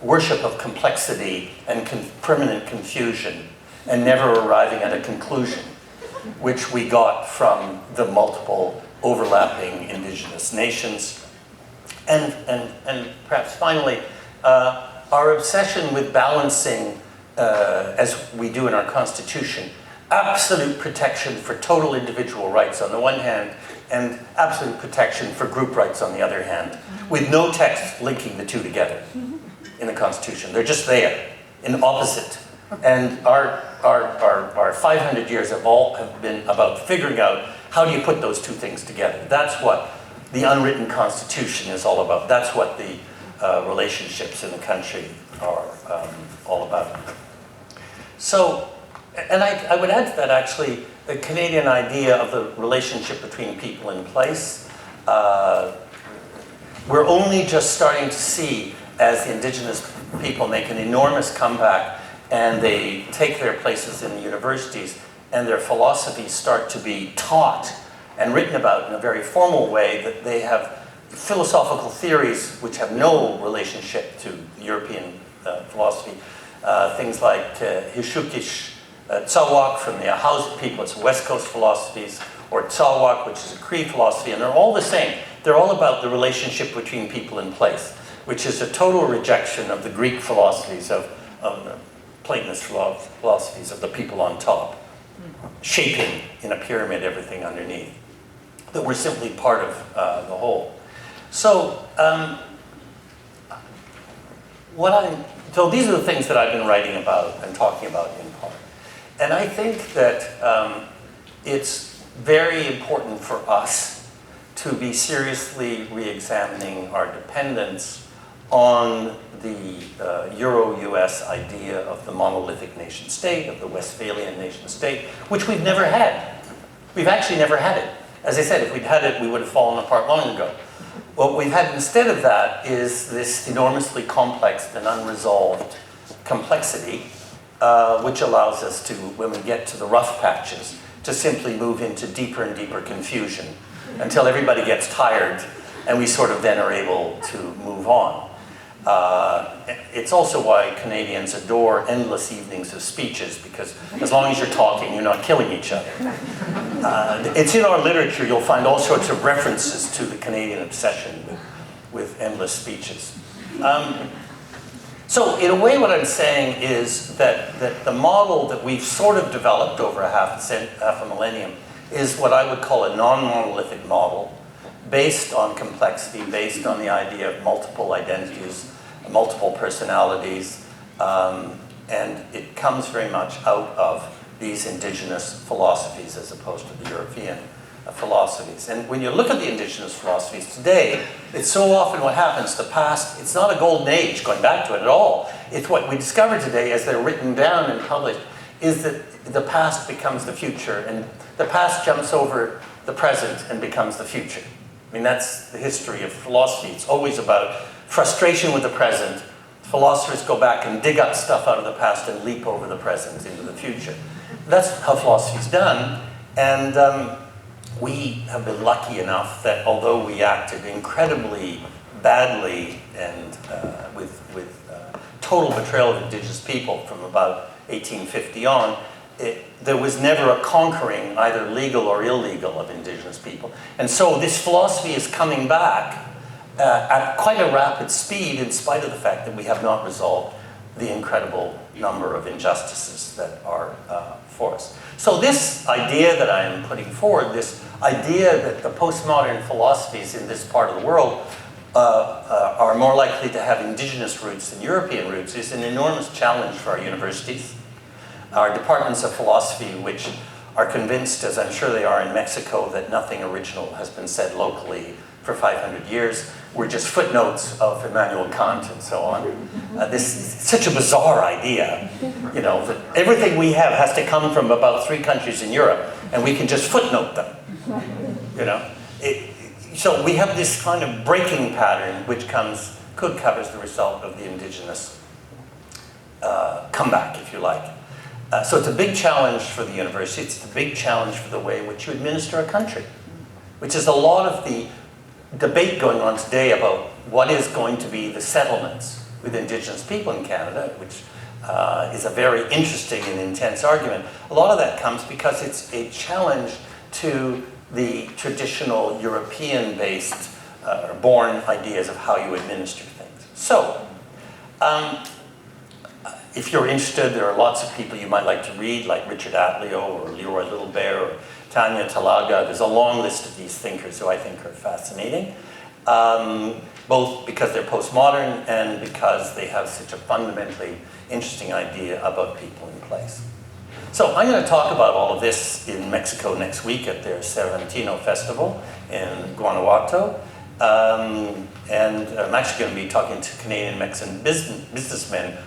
S6: worship of complexity and permanent confusion, and never arriving at a conclusion, which we got from the multiple overlapping indigenous nations. And perhaps finally, our obsession with balancing, as we do in our Constitution, absolute protection for total individual rights on the one hand, and absolute protection for group rights on the other hand, with no text linking the two together in the Constitution. They're just there, in opposite. And our 500 years have been about figuring out how do you put those two things together. That's what the unwritten Constitution is all about. That's what the relationships in the country are all about. So, and I would add to that actually the Canadian idea of the relationship between people and place. We're only just starting to see, as the indigenous people make an enormous comeback and they take their places in the universities and their philosophies start to be taught and written about in a very formal way, that they have philosophical theories which have no relationship to European philosophy. Things like Hishukish Tsawak from the Ahousaht people, it's West Coast philosophies, or Tsawak, which is a Cree philosophy, and they're all the same. They're all about the relationship between people and place, which is a total rejection of the Greek philosophies of Platonist philosophies of the people on top, shaping in a pyramid everything underneath, that we're simply part of the whole. So, so these are the things that I've been writing about and talking about in part. And I think that it's very important for us to be seriously re-examining our dependence on the Euro-US idea of the monolithic nation state, of the Westphalian nation state, which we've never had. We've actually never had it. As I said, if we'd had it, we would have fallen apart long ago. What we've had instead of that is this enormously complex and unresolved complexity, which allows us to, when we get to the rough patches, to simply move into deeper and deeper confusion until everybody gets tired and we sort of then are able to move on. It's also why Canadians adore endless evenings of speeches, because as long as you're talking, you're not killing each other. It's in our literature, you'll find all sorts of references to the Canadian obsession with endless speeches. So in a way what I'm saying is that the model that we've sort of developed over half a millennium is what I would call a non-monolithic model, based on complexity, based on the idea of multiple identities, multiple personalities, and it comes very much out of these indigenous philosophies as opposed to the European philosophies. And when you look at the indigenous philosophies today, it's so often what happens, the past, it's not a golden age going back to it at all. It's what we discover today as they're written down and published, is that the past becomes the future, and the past jumps over the present and becomes the future. I mean, that's the history of philosophy. It's always about frustration with the present. Philosophers go back and dig up stuff out of the past and leap over the present into the future. That's how philosophy's done. And we have been lucky enough that although we acted incredibly badly and with total betrayal of indigenous people from about 1850 on, there was never a conquering, either legal or illegal, of indigenous people. And so this philosophy is coming back at quite a rapid speed, in spite of the fact that we have not resolved the incredible number of injustices that are for us. So this idea that I am putting forward, this idea that the postmodern philosophies in this part of the world are more likely to have indigenous roots than European roots is an enormous challenge for our universities. Our departments of philosophy, which are convinced, as I'm sure they are in Mexico, that nothing original has been said locally for 500 years, were just footnotes of Immanuel Kant and so on. This is such a bizarre idea, you know, that everything we have has to come from about 3 countries in Europe, and we can just footnote them, you know. So we have this kind of breaking pattern, which could cover as the result of the indigenous comeback, if you like. So it's a big challenge for the university. It's a big challenge for the way in which you administer a country, which is a lot of the debate going on today about what is going to be the settlements with indigenous people in Canada, which is a very interesting and intense argument. A lot of that comes because it's a challenge to the traditional European-based born ideas of how you administer things. So, if you're interested, there are lots of people you might like to read, like Richard Atleo or Leroy Littlebear or Tanya Talaga. There's a long list of these thinkers who I think are fascinating, both because they're postmodern and because they have such a fundamentally interesting idea about people in place. So I'm going to talk about all of this in Mexico next week at their Cervantino Festival in Guanajuato. And I'm actually going to be talking to Canadian Mexican businessmen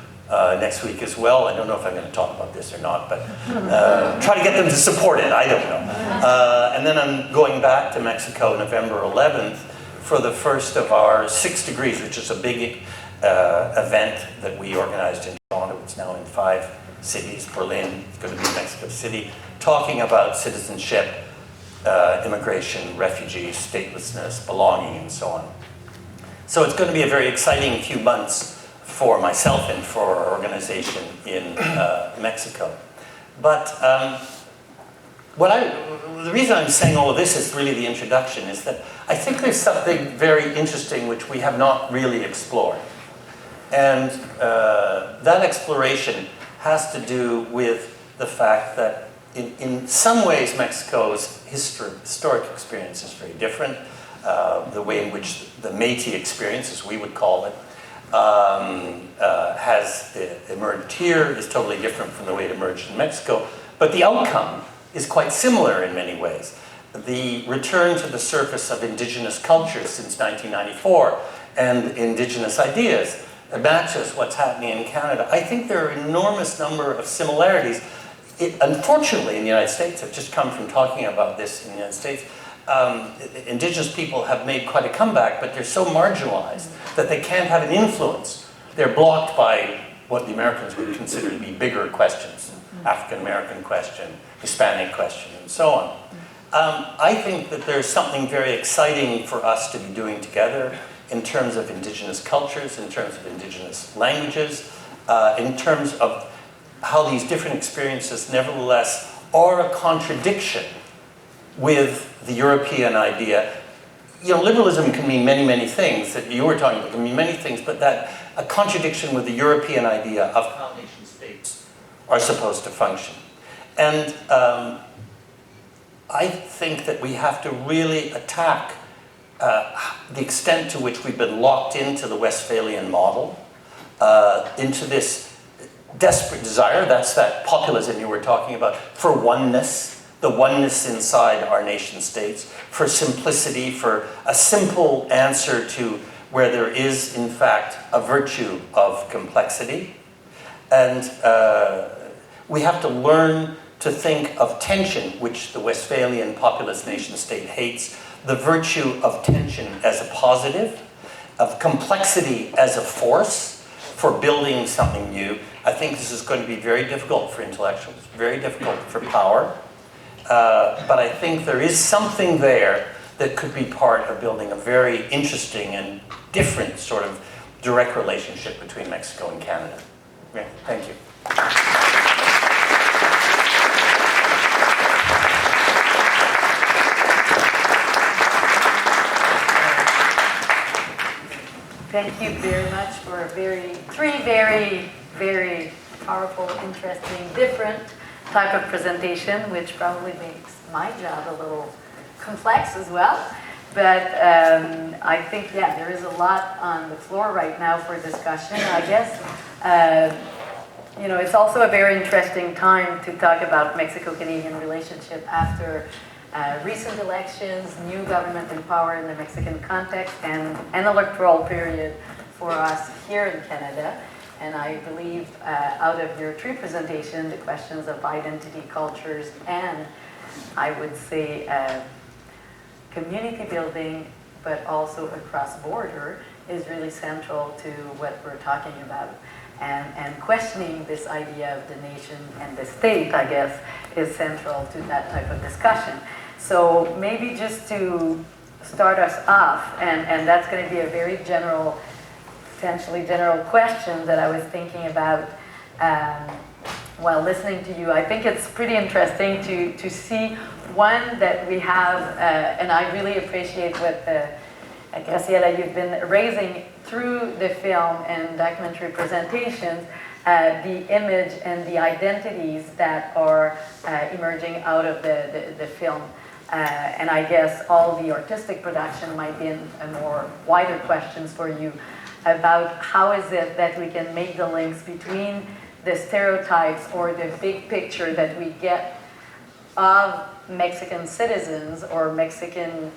S6: next week as well. I don't know if I'm going to talk about this or not, but try to get them to support it. I don't know. And then I'm going back to Mexico November 11th for the first of our 6 degrees, which is a big event that we organized in Toronto. It's now in 5 cities. Berlin, it's going to be Mexico City, talking about citizenship, immigration, refugees, statelessness, belonging, and so on. So it's going to be a very exciting few months for myself and for our organization in Mexico. But the reason I'm saying all of this is really the introduction, is that I think there's something very interesting which we have not really explored. And that exploration has to do with the fact that in some ways Mexico's historic experience is very different. The way in which the Métis experience, as we would call it, has emerged here is totally different from the way it emerged in Mexico, but the outcome is quite similar in many ways. The return to the surface of indigenous cultures since 1994 and indigenous ideas matches what's happening in Canada. I think there are an enormous number of similarities. Unfortunately, in the United States, I've just come from talking about this in the United States, indigenous people have made quite a comeback, but they're so marginalized that they can't have an influence. They're blocked by what the Americans would consider to be bigger questions, African-American question, Hispanic question, and so on. I think that there's something very exciting for us to be doing together in terms of indigenous cultures, in terms of indigenous languages, in terms of how these different experiences nevertheless are a contradiction with the European idea. You know, liberalism can mean many, many things that you were talking about, can mean many things, but that a contradiction with the European idea of how nation states are supposed to function. And I think that we have to really attack the extent to which we've been locked into the Westphalian model, into this desperate desire, that's that populism you were talking about, for oneness, the oneness inside our nation states, for simplicity, for a simple answer to where there is, in fact, a virtue of complexity. And we have to learn to think of tension, which the Westphalian populist nation state hates, the virtue of tension as a positive, of complexity as a force for building something new. I think this is going to be very difficult for intellectuals, very difficult for power. But I think there is something there that could be part of building a very interesting and different sort of direct relationship between Mexico and Canada. Yeah, thank you.
S1: Thank you very much for three very, very powerful, interesting, different type of presentation, which probably makes my job a little complex as well. But I think, yeah, there is a lot on the floor right now for discussion. I guess, you know, it's also a very interesting time to talk about Mexico-Canadian relationship after recent elections, new government in power in the Mexican context, and an electoral period for us here in Canada. And I believe out of your three presentations, the questions of identity, cultures, and I would say community building, but also across border, is really central to what we're talking about. And questioning this idea of the nation and the state, I guess, is central to that type of discussion. So maybe just to start us off, and that's going to be a very general, potentially general question that I was thinking about while listening to you. I think it's pretty interesting to see one that we have, and I really appreciate what Graciela, you've been raising through the film and documentary presentations, the image and the identities that are emerging out of the film. And I guess all the artistic production might be a more wider questions for you about how is it that we can make the links between the stereotypes or the big picture that we get of Mexican citizens or Mexican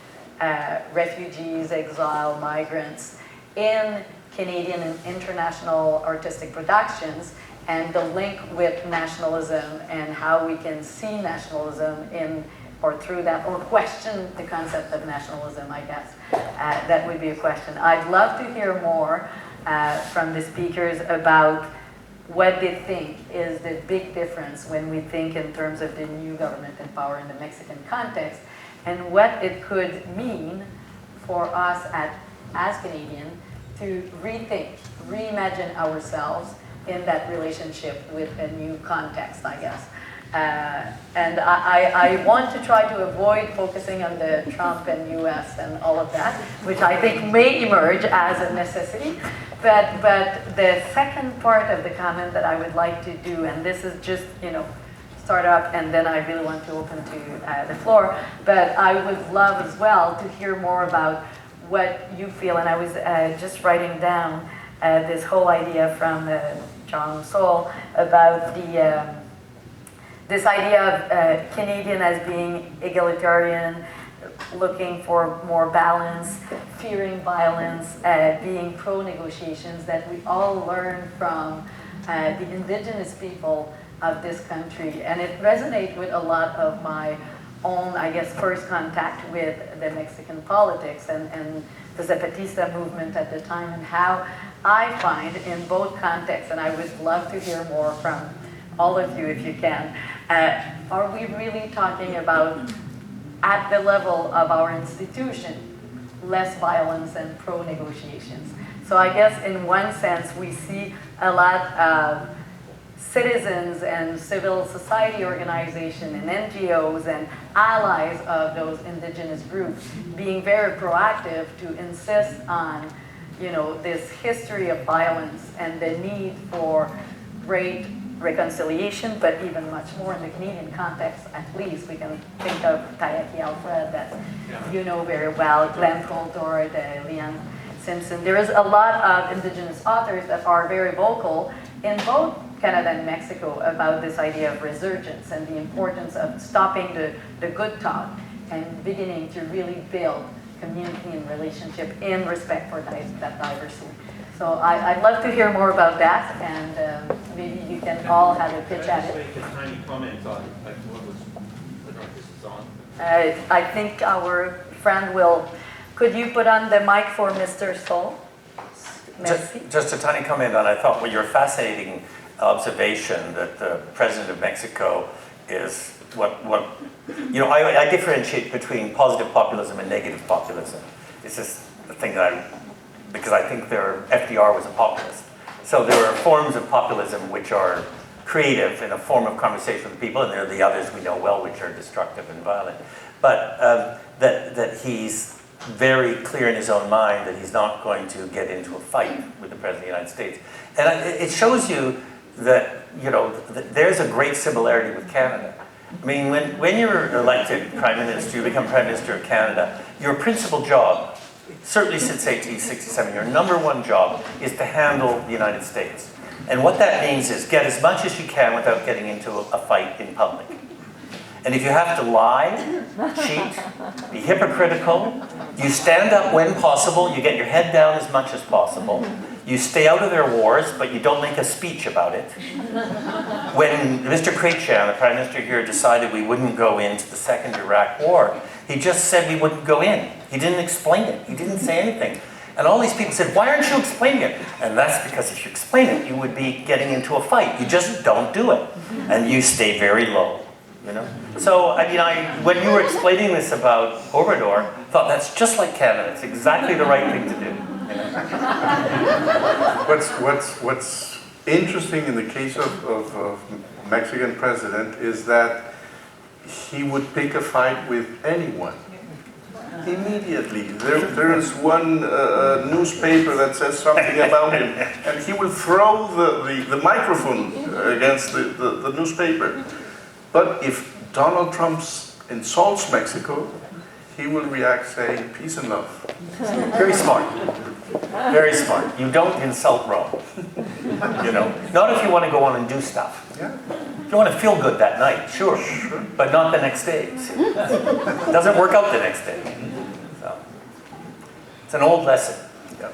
S1: refugees, exile, migrants in Canadian and international artistic productions, and the link with nationalism and how we can see nationalism in or through that, or question the concept of nationalism, I guess. That would be a question. I'd love to hear more from the speakers about what they think is the big difference when we think in terms of the new government in power in the Mexican context, and what it could mean for us as Canadian to rethink, reimagine ourselves in that relationship with a new context, I guess. And I want to try to avoid focusing on the Trump and US and all of that, which I think may emerge as a necessity. But the second part of the comment that I would like to do, and this is just, you know, start up, and then I really want to open to the floor, but I would love as well to hear more about what you feel, and I was just writing down this whole idea from John Soule about this idea of Canadian as being egalitarian, looking for more balance, fearing violence, being pro-negotiations, that we all learn from the indigenous people of this country. And it resonates with a lot of my own, I guess, first contact with the Mexican politics and the Zapatista movement at the time, and how I find in both contexts, and I would love to hear more from all of you if you can, are we really talking about, at the level of our institution, less violence and pro-negotiations? So I guess in one sense we see a lot of citizens and civil society organizations and NGOs and allies of those indigenous groups being very proactive to insist on, you know, this history of violence and the need for great reconciliation, but even much more in the Canadian context. At least we can think of Tayaki Alfred, that you know very well, Glenn Coulthard, Leanne Simpson. There is a lot of indigenous authors that are very vocal in both Canada and Mexico about this idea of resurgence and the importance of stopping the good talk and beginning to really build community and relationship in respect for that diversity. So I'd love to hear more about that, and maybe you can all have a pitch at it.
S4: Make a tiny comment on what was the artist on.
S1: I think our friend will. Could you put on the mic for Mr. Soule?
S6: Just a tiny comment on, I thought, well, your fascinating observation that the president of Mexico is what you know, I differentiate between positive populism and negative populism. It's just the thing that because I think FDR was a populist. So there are forms of populism which are creative in a form of conversation with people, and there are the others we know well which are destructive and violent. But that he's very clear in his own mind that he's not going to get into a fight with the President of the United States. And it shows you that, you know, there's a great similarity with Canada. I mean, when you're elected Prime Minister, you become Prime Minister of Canada, your principal job, certainly since 1867, your number one job is to handle the United States. And what that means is get as much as you can without getting into a fight in public. And if you have to lie, cheat, be hypocritical, you stand up when possible, you get your head down as much as possible, you stay out of their wars, but you don't make a speech about it. When Mr. Chrétien, the Prime Minister here, decided we wouldn't go into the Second Iraq War, he just said we wouldn't go in. He didn't explain it. He didn't say anything. And all these people said, why aren't you explaining it? And that's because if you explain it, you would be getting into a fight. You just don't do it. And you stay very low. You know? So, I mean, when you were explaining this about Obrador, I thought that's just like Canada. It's exactly the right thing to do. You know?
S5: What's interesting in the case of Mexican president is that he would pick a fight with anyone. Immediately. There is one newspaper that says something about him, and he will throw the microphone against the newspaper. But if Donald Trump insults Mexico, he will react saying, peace and love.
S6: Very smart. Very smart. You don't insult Rome. You know, not if you want to go on and do stuff.
S5: Yeah.
S6: If you want to feel good that night, sure. But not the next day. It doesn't work out the next day. So, it's an old lesson.
S5: Yeah.